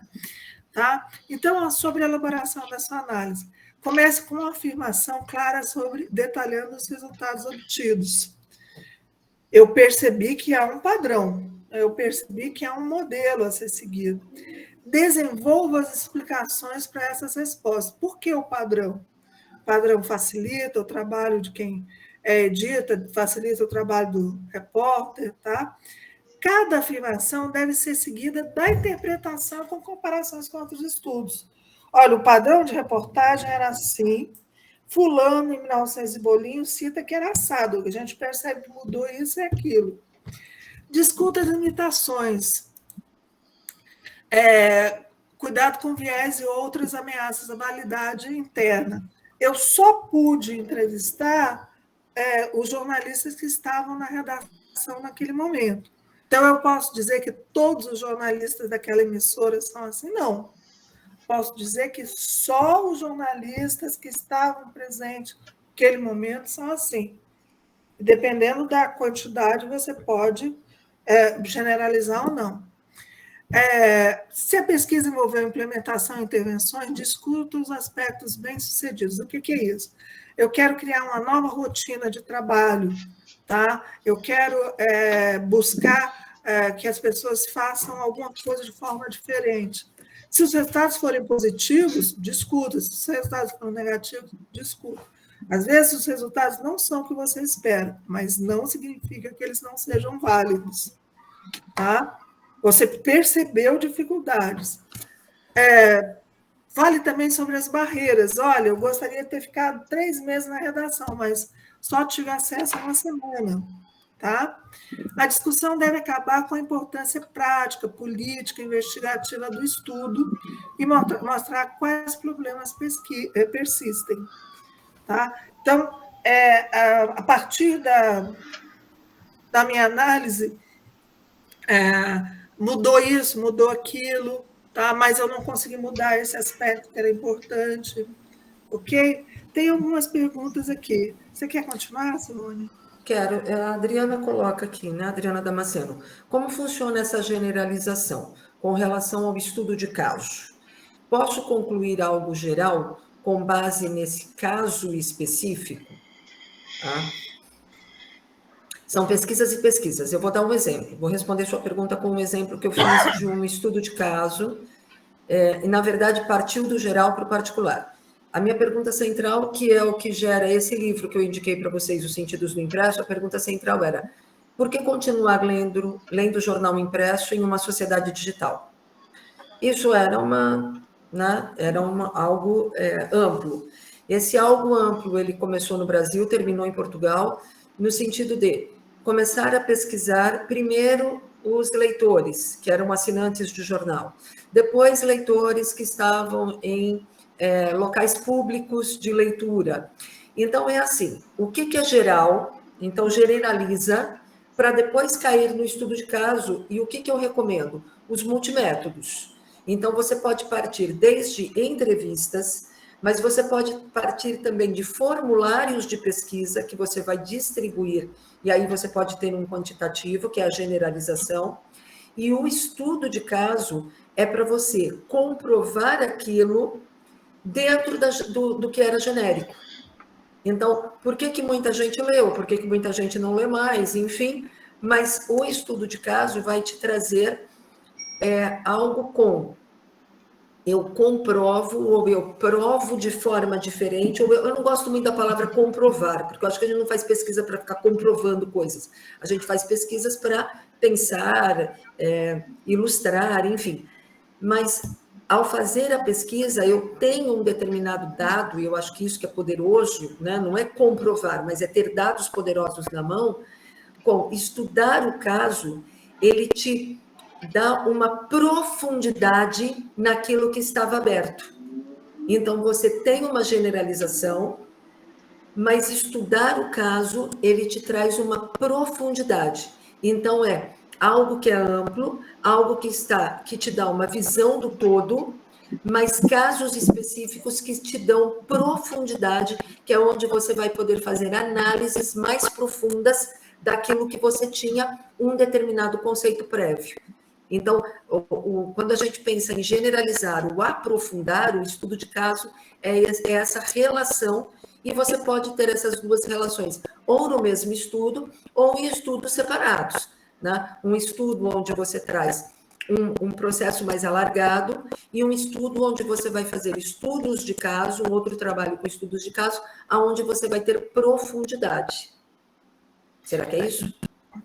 Tá? Então, sobre a elaboração dessa análise, comece com uma afirmação clara detalhando os resultados obtidos. Eu percebi que há um padrão, eu percebi que há um modelo a ser seguido. Desenvolva as explicações para essas respostas. Por que o padrão? O padrão facilita o trabalho de quem edita, facilita o trabalho do repórter, tá? Cada afirmação deve ser seguida da interpretação com comparações com outros estudos. Olha, o padrão de reportagem era assim, fulano, em 1900 e bolinho, cita que era assado, a gente percebe que mudou isso e aquilo. Discuta as limitações. Cuidado com viés e outras ameaças à validade interna. Eu só pude entrevistar os jornalistas que estavam na redação naquele momento. Então, eu posso dizer que todos os jornalistas daquela emissora são assim? Não. Posso dizer que só os jornalistas que estavam presentes naquele momento são assim. Dependendo da quantidade, você pode generalizar ou não. Se a pesquisa envolveu implementação e intervenções, discuta os aspectos bem-sucedidos. O que é isso? Eu quero criar uma nova rotina de trabalho, tá? Eu quero buscar que as pessoas façam alguma coisa de forma diferente. Se os resultados forem positivos, discuta. Se os resultados forem negativos, discuta. Às vezes, os resultados não são o que você espera, mas não significa que eles não sejam válidos. Tá? Você percebeu dificuldades. Fale também sobre as barreiras. Olha, eu gostaria de ter ficado 3 meses na redação, mas só tive acesso a 1 semana. Tá? A discussão deve acabar com a importância prática, política, investigativa do estudo e mostrar quais problemas persistem. Tá? Então, a partir da minha análise, mudou isso, mudou aquilo, tá? Mas eu não consegui mudar esse aspecto que era importante. Ok? Tem algumas perguntas aqui. Você quer continuar, Simone? Quero. A Adriana coloca aqui, né, Adriana Damasceno, como funciona essa generalização? com relação ao estudo de caso. Posso concluir algo geral com base nesse caso específico? Tá? São pesquisas e pesquisas. Eu vou dar um exemplo. Vou responder sua pergunta com um exemplo que eu fiz de um estudo de caso, e, na verdade, partiu do geral para o particular. A minha pergunta central, que é o que gera esse livro que eu indiquei para vocês, Os Sentidos do Impresso, a pergunta central era: por que continuar lendo jornal impresso em uma sociedade digital? Isso era algo amplo. Esse algo amplo, ele começou no Brasil, terminou em Portugal, no sentido de começar a pesquisar primeiro os leitores, que eram assinantes de jornal, depois leitores que estavam em locais públicos de leitura. Então, é assim, o que é geral? Então, generaliza, para depois cair no estudo de caso. E o que eu recomendo? Os multimétodos. Então, você pode partir desde entrevistas, mas você pode partir também de formulários de pesquisa que você vai distribuir, e aí você pode ter um quantitativo, que é a generalização, e o estudo de caso é para você comprovar aquilo dentro do que era genérico. Então, por que muita gente leu? Por que muita gente não lê mais? Enfim, mas o estudo de caso vai te trazer algo com eu comprovo, ou eu provo de forma diferente, ou eu não gosto muito da palavra comprovar, porque eu acho que a gente não faz pesquisa para ficar comprovando coisas. A gente faz pesquisas para pensar, ilustrar, enfim. Mas, ao fazer a pesquisa, eu tenho um determinado dado, e eu acho que isso que é poderoso, né? Não é comprovar, mas é ter dados poderosos na mão. Com estudar o caso, ele te dá uma profundidade naquilo que estava aberto. Então, você tem uma generalização, mas estudar o caso, ele te traz uma profundidade. Então, é algo que é amplo, algo que te dá uma visão do todo, mas casos específicos que te dão profundidade, que é onde você vai poder fazer análises mais profundas daquilo que você tinha um determinado conceito prévio. Então, quando a gente pensa em generalizar ou aprofundar, o estudo de caso é essa relação, e você pode ter essas duas relações, ou no mesmo estudo, ou em estudos separados, né? Um estudo onde você traz um processo mais alargado, e um estudo onde você vai fazer estudos de caso, um outro trabalho com estudos de caso, onde você vai ter profundidade. Será que é isso?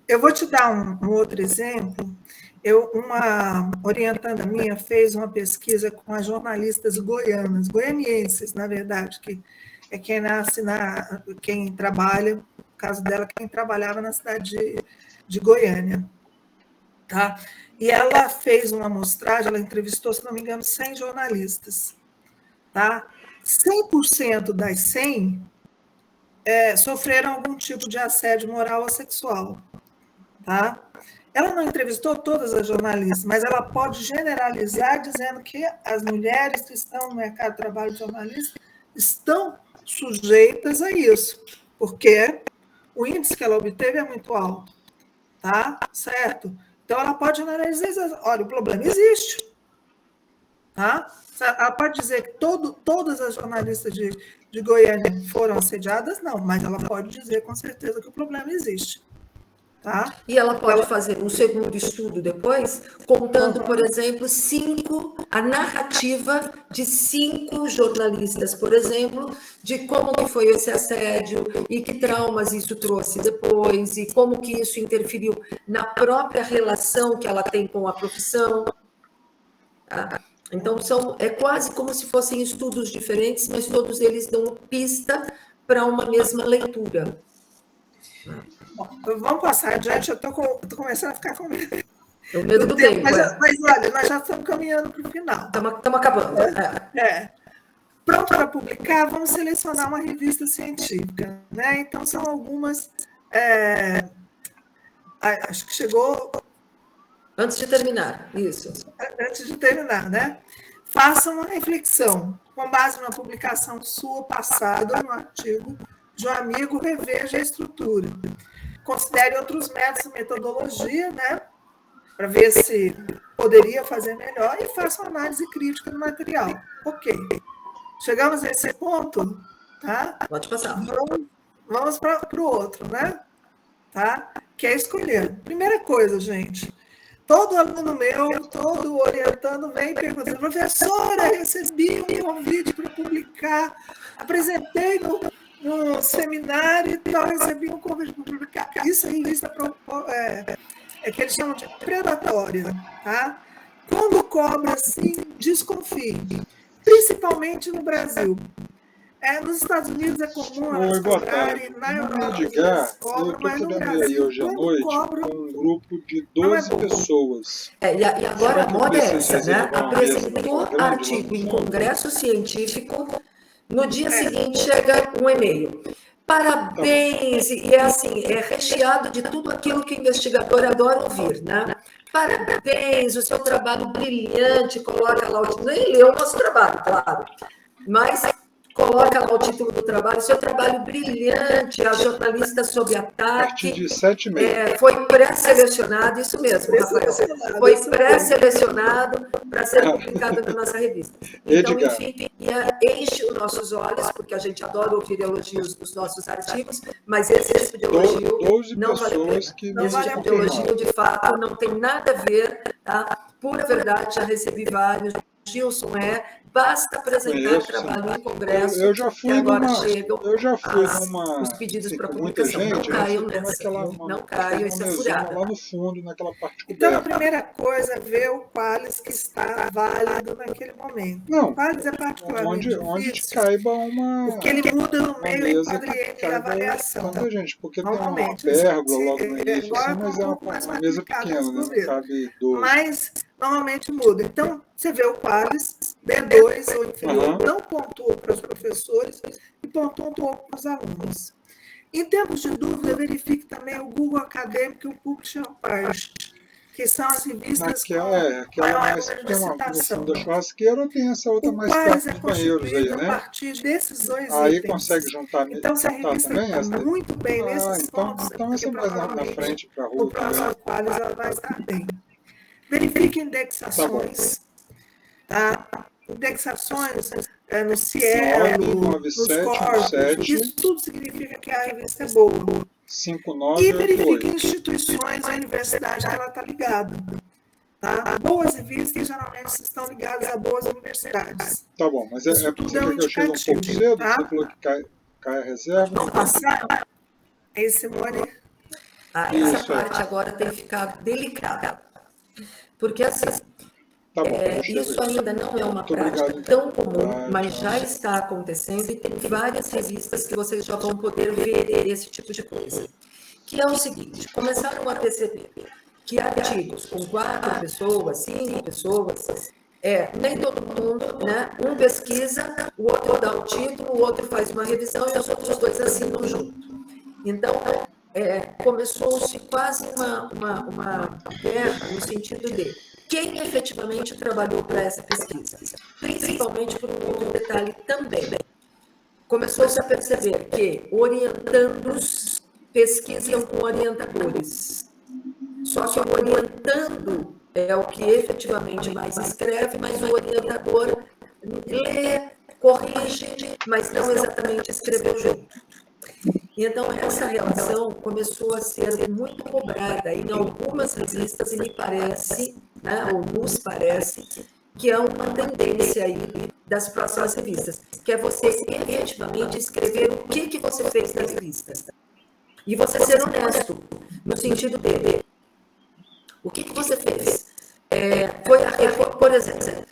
Eu vou te dar um outro exemplo. Uma orientanda minha fez uma pesquisa com as jornalistas goianienses, na verdade, que é quem nasce, quem trabalha, no caso dela, quem trabalhava na cidade de Goiânia. Tá? E ela fez uma amostragem, ela entrevistou, se não me engano, 100 jornalistas. Tá? 100% das 100 sofreram algum tipo de assédio moral ou sexual. Tá? Ela não entrevistou todas as jornalistas, mas ela pode generalizar dizendo que as mulheres que estão no mercado de trabalho de jornalista estão sujeitas a isso, porque o índice que ela obteve é muito alto, tá? Certo? Então, ela pode generalizar, olha, o problema existe, tá? Ela pode dizer que todas as jornalistas de Goiânia foram assediadas? Não, mas ela pode dizer com certeza que o problema existe. Tá? E ela pode fazer um segundo estudo depois, contando, por exemplo, a narrativa de 5 jornalistas, por exemplo, de como que foi esse assédio e que traumas isso trouxe depois, e como que isso interferiu na própria relação que ela tem com a profissão. Tá? Então, é quase como se fossem estudos diferentes, mas todos eles dão pista para uma mesma leitura. Bom, vamos passar adiante, eu estou começando a ficar com medo. O medo do tempo. Mas olha, nós já estamos caminhando para o final. Estamos acabando. Pronto para publicar, vamos selecionar uma revista científica. Né? Então, são algumas... acho que chegou... Antes de terminar, isso. Antes de terminar, né? Faça uma reflexão, com base numa publicação sua passada, no artigo de um amigo, reveja a estrutura. Considere outros métodos e metodologia, né? para ver se poderia fazer melhor e faço uma análise crítica do material. Ok. Chegamos a esse ponto, tá? Pode passar. Vamos para o outro, né? Tá? Que é escolher. Primeira coisa, gente. Todo aluno meu, todo orientando vem perguntando: professora, recebi um convite para publicar, apresentei no seminário e tal, recebi um convite para publicar. Isso aí é que eles chamam de predatória, tá? Quando cobra assim, desconfie, principalmente no Brasil. Nos Estados Unidos é comum elas cobrarem, na Europa eles cobram, mas no Brasil, quando cobram, com um grupo de 12 pessoas. E agora a moda é essa, né? Apresentou artigo em congresso científico, no dia seguinte chega um e-mail. Parabéns! E é assim, é recheado de tudo aquilo que o investigador adora ouvir, né? Parabéns, o seu trabalho brilhante, coloca lá o título. Nem leu o nosso trabalho, claro. Mas coloca lá o título do trabalho, seu trabalho brilhante, a jornalista sob ataque. A partir de 7h30. Foi pré-selecionado, isso mesmo, Rafael. Foi pré-selecionado para ser publicado na nossa revista. Então, enfim, enche os nossos olhos, porque a gente adora ouvir elogios dos nossos artigos, mas esse tipo de elogio não vale a pena. Esse tipo de elogio, de fato, não tem nada a ver, tá? Pura verdade, já recebi vários. Gilson basta apresentar trabalho em congresso. Eu já fui os pedidos para publicação. Não caiam nessa. Não caiam, isso é furada. Lá no fundo, naquela parte coberta. Então, a primeira coisa é ver o Qualis que está válido naquele momento. Não, o Qualis é particularmente onde caiba uma... Porque ele muda no meio e avaliação. Gente, porque tem uma pérgola logo no início, assim, mas é uma mesa pequena, né? Não cabe 12. Mas normalmente muda. Então, você vê o Qualis, B2 ou inferior, não pontua para os professores e pontua um pouco para os alunos. Em tempos de dúvida, verifique também o Google Acadêmico e o Publisher Page, que são as revistas com maior citação. Da churrasqueira ou tem essa outra mais perto dos banheiros aí, né? A partir desses dois aí itens. consegue juntar. Então, se a revista está muito bem nesses pontos, então essa mais na frente para a rua. O próximo Qualis ela vai estar bem. Verifique indexações. Tá? Indexações no Cielo, nos corpos. Isso tudo significa que a revista é boa. 5,9 e verifique instituições, a universidade que ela está ligada. Tá? Boas revistas geralmente estão ligadas a boas universidades. Tá bom, mas é porque eu chego um pouco cedo, tá? Você falou que cai a reserva. Vamos passar. Simone. Essa parte agora tem que ficar delicada. Porque assim, isso ainda não é uma prática tão comum, mas já está acontecendo e tem várias revistas que vocês já vão poder ver esse tipo de coisa. Que é o seguinte, começaram a perceber que artigos com 4 pessoas, 5 pessoas, nem todo mundo, né? Um pesquisa, o outro dá o título, o outro faz uma revisão e os outros 2 assinam junto. Então, começou-se quase uma guerra no sentido de quem efetivamente trabalhou para essa pesquisa, principalmente por um outro detalhe também. Começou-se a perceber que orientandos pesquisam com orientadores. Só que o orientando é o que efetivamente mais escreve, mas o orientador lê, corrige, mas não exatamente escreveu junto. Então, essa relação começou a ser muito cobrada em algumas revistas e me parece, né, ou nos parece, que é uma tendência aí das próximas revistas, que é você efetivamente escrever o que você fez nas revistas. E você ser honesto, no sentido de o que você fez. Por exemplo,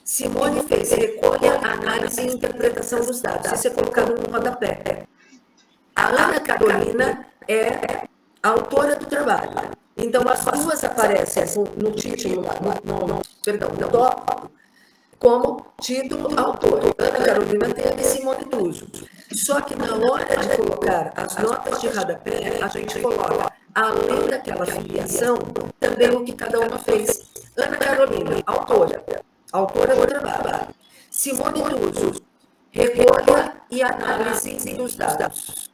Simone fez recolha, análise e interpretação dos dados. Se você colocar no rodapé. A Ana Carolina é a autora do trabalho. Então, as duas aparecem no título, no tópico, como título autor. Ana Carolina Teles e Simone Tuso. Só que na hora de colocar as notas de rodapé, a gente coloca, além daquela filiação, também o que cada uma fez. Ana Carolina, autora do trabalho. Simone Tuso, recolha e análise dos dados.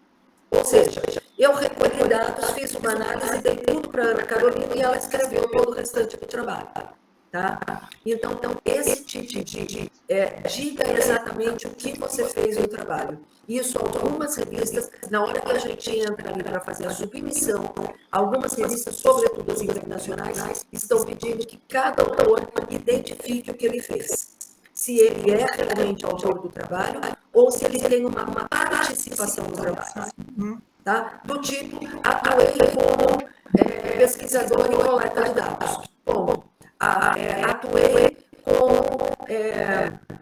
Ou seja, Eu recolhi dados, fiz uma análise, dei tudo para a Ana Carolina e ela escreveu todo o restante do trabalho. Tá? Então, esse tipo de diga exatamente o que você fez no trabalho. Isso, algumas revistas, na hora que a gente entra ali para fazer a submissão, algumas revistas, sobretudo as internacionais, estão pedindo que cada autor identifique o que ele fez. Se ele é realmente autor do trabalho ou se ele tem uma participação no trabalho. Tá? Do tipo, atuei como pesquisador em coleta de dados. Bom, atuei como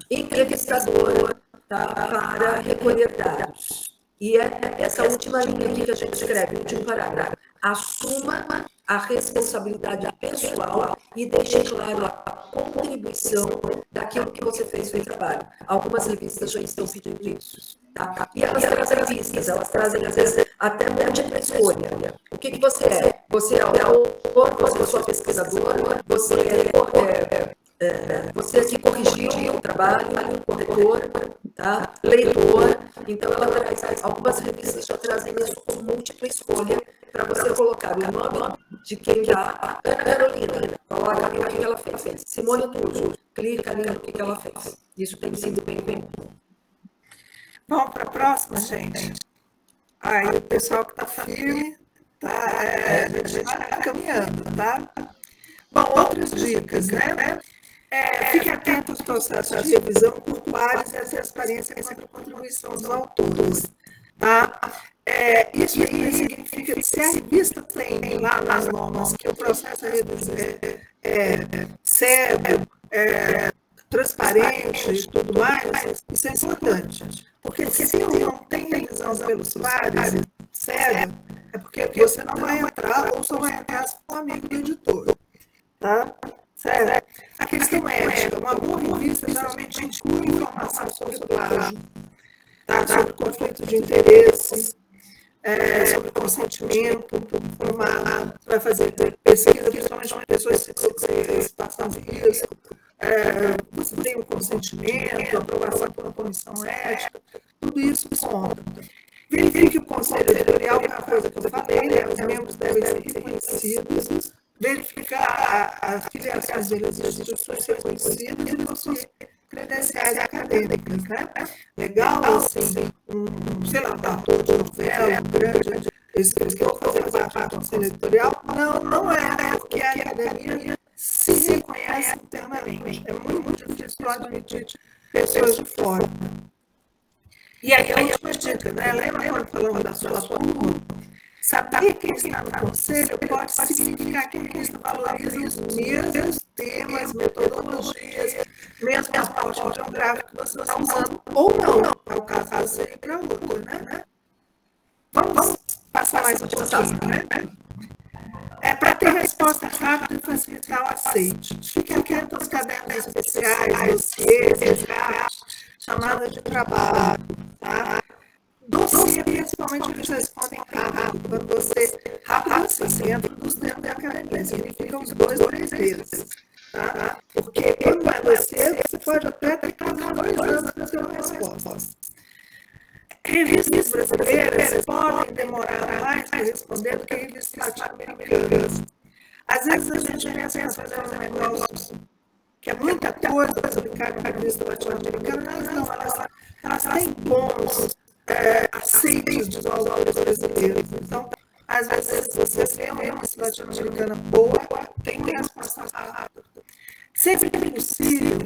entrevistador, tá, para recolher dados. E essa última linha aqui que a gente escreve, o último parágrafo. Assuma a responsabilidade pessoal e deixe claro a contribuição daquilo que você fez no trabalho. Algumas revistas já estão pedindo isso. Tá? E elas trazem revistas, elas trazem, às vezes, até múltipla escolha. O que você é? Você é autor, você é só pesquisador, você que corrigiu o trabalho, corretor, tá? Leitor. Então, ela traz, algumas revistas já trazem isso com múltipla escolha para você colocar o nome de quem é a Ana Carolina, coloca ali o que ela fez. Simone Turzo, clica ali no que ela fez. Isso tem sido bem bom. Vamos para a próxima, gente. Aí o pessoal que está firme, tá? A gente vai caminhando, tá? Bom, outras dicas, né? Fique atento aos processos de revisão curriculares e à transparência com a contribuição dos autores, tá? Isso aí significa que se a revista tem lá nas normas que o processo de revisão é sério, transparente e tudo mais, isso é importante. Porque se não tem revisão pelos pares, sério, é porque você não vai entrar ou só vai entrar se for amigo do editor. Tá? Sério. A questão ética, uma boa revista geralmente inclui informação sobre plágio, tá? Sobre conflito de interesse, sobre consentimento, vai fazer pesquisa, principalmente com pessoas em situação de risco. Você tem um consentimento, aprovação por uma comissão ética, tudo isso conta. Verifique o conselho editorial, que é uma coisa que eu falei, né? Os membros devem ser reconhecidos, verificar as filiações deles às instituições reconhecidas e possuir credenciais acadêmicas, né? Legal, assim, sei lá, um autor de novela, um grande escritor fazer parte do conselho editorial? Não é, porque a academia se reconhece internamente. É muito difícil admitir pessoas de fora. E aí, a última dica, né? Lembra quando falamos da sua turma? Saber quem está no conselho pode significar que quem valoriza os mesmos temas, metodologias, mesmo aporte geográfico que você está usando, ou não. É o caso seria para outro, né? Vamos passar mais um pouquinho, né? Para ter resposta rápida e facilitar o aceite. Fique atento aos cadernos especiais, dossiês, resgates, chamadas de trabalho, tá? Dossiê, principalmente, eles respondem rápido. Quando você rápido se entra dos dentro da academia, significa os 2 ou 3 vezes. Tá? Porque quando é dossiê, você pode até ficar 2 anos para ter uma resposta. Revistas brasileiras podem demorar mais para responder do que revistas latino-americanas. Às vezes a gente pensa em fazer um negócio que é muita coisa para explicar na revista latino-americana, mas não, elas têm bons aceites dos autores brasileiros. Então, às vezes, você tem uma revista latino-americana boa, tem uma resposta rápida. Sempre que possível,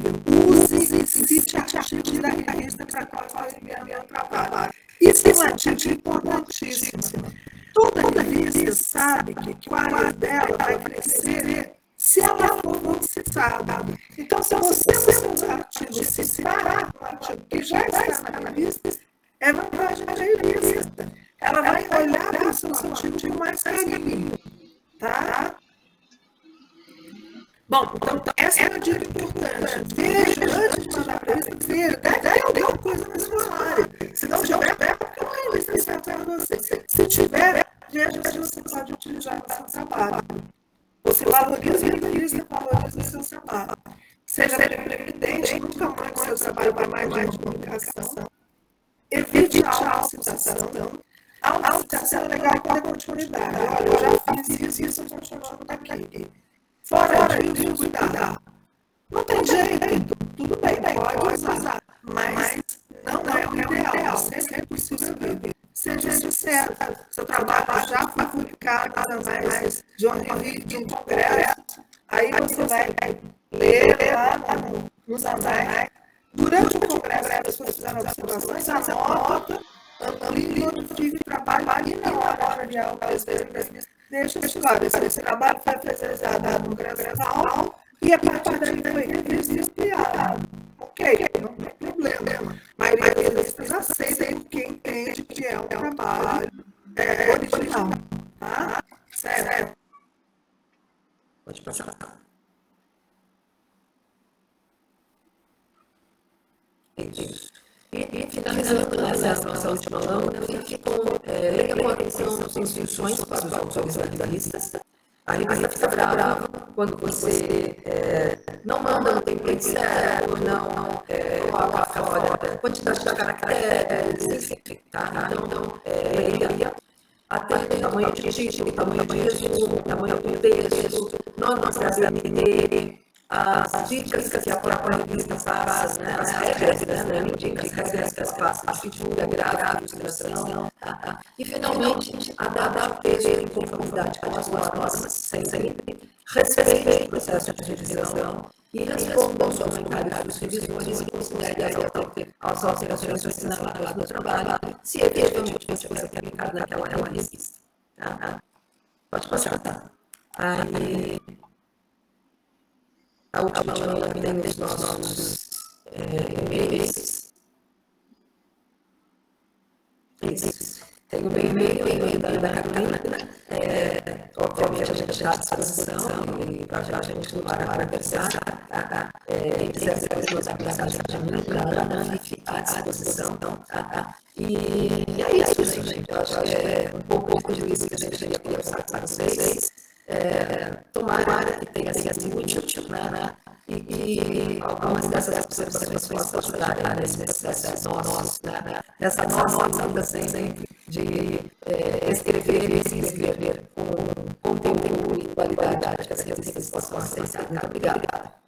use e cite artigos da revista para qual você envia o trabalho. Isso é um artigo importantíssimo. Toda revista sabe que a área dela vai crescer se ela for muito citada. Então, se você usar um artigo e citar um artigo que já está na revista, é vantagem da revista. Ela vai olhar para o seu artigo com mais carinho. Tá? Bom, então, essa é uma dica importante. Veja, antes de mandar para a revista, veja, deve ter alguma coisa na sua área. Se não tiver, porque uma revista está para você. Se tiver, veja se você pode utilizar no seu trabalho. Você valoriza a revista, valoriza o seu trabalho. Seja previdente, nunca mande seu trabalho para mais de comunicação. Evite a autocitação. Seria legal para continuidade. Olha, eu já fiz isso, eu continuo aqui. Fora isso, cuidar. Não tem jeito, tudo bem, pode usar, mas não é o ideal, sempre é possível ver. Seja sincero, seu trabalho já foi publicado nas anais de um congresso, aí você vai ler lá nos anais. Durante o congresso, as pessoas fizeram observações, anota, amplie, notifique o trabalho e na hora de algo, deixa claro, esse trabalho foi apresentado no congresso tal, e a partir daí foi revisto e ampliado. Ok, não tem problema. Mas as revistas aceitam quem entende que é um trabalho original. Tá? Certo? Pode passar. Isso. E finalizando essa nossa última lâmina, fique com leia com atenção as instruções para os autores da lista. A revista fica brava quando você não manda um template certo, não coloca fora a quantidade de caracteres, tá? Então, leia até o tamanho de título, o tamanho de resumo, o tamanho do texto, normas da CNT, as dicas que a própria revista passa, né? As regras, né? As regras que as passa de figura, gráfica, ilustração, tá? E, finalmente, adaptar o texto em conformidade com as normas, sempre respeite o processo de revisão e responda aos comentários dos revisores e considere as alterações assinaladas no trabalho, se efetivamente você quer aplicar naquela revista. Tá? Pode passar, tá? Aí, a última lâmina tem os nossos e-mails. Isso. Tem o meu e-mail da Carolina, obviamente a gente está à disposição e para a gente não parar para conversar. Quem quiser fazer suas aplicações de Ana, fique à disposição. E é isso, gente. Eu acho que é um pouco de isso que a gente queria conversar com vocês. Tomara que tenha sido muito útil, né? E que algumas dessas observações possam ajudar nesse processo nosso, nessa nossa luta sempre de escrever com conteúdo e qualidade que as revistas possam acessar. Muito obrigada.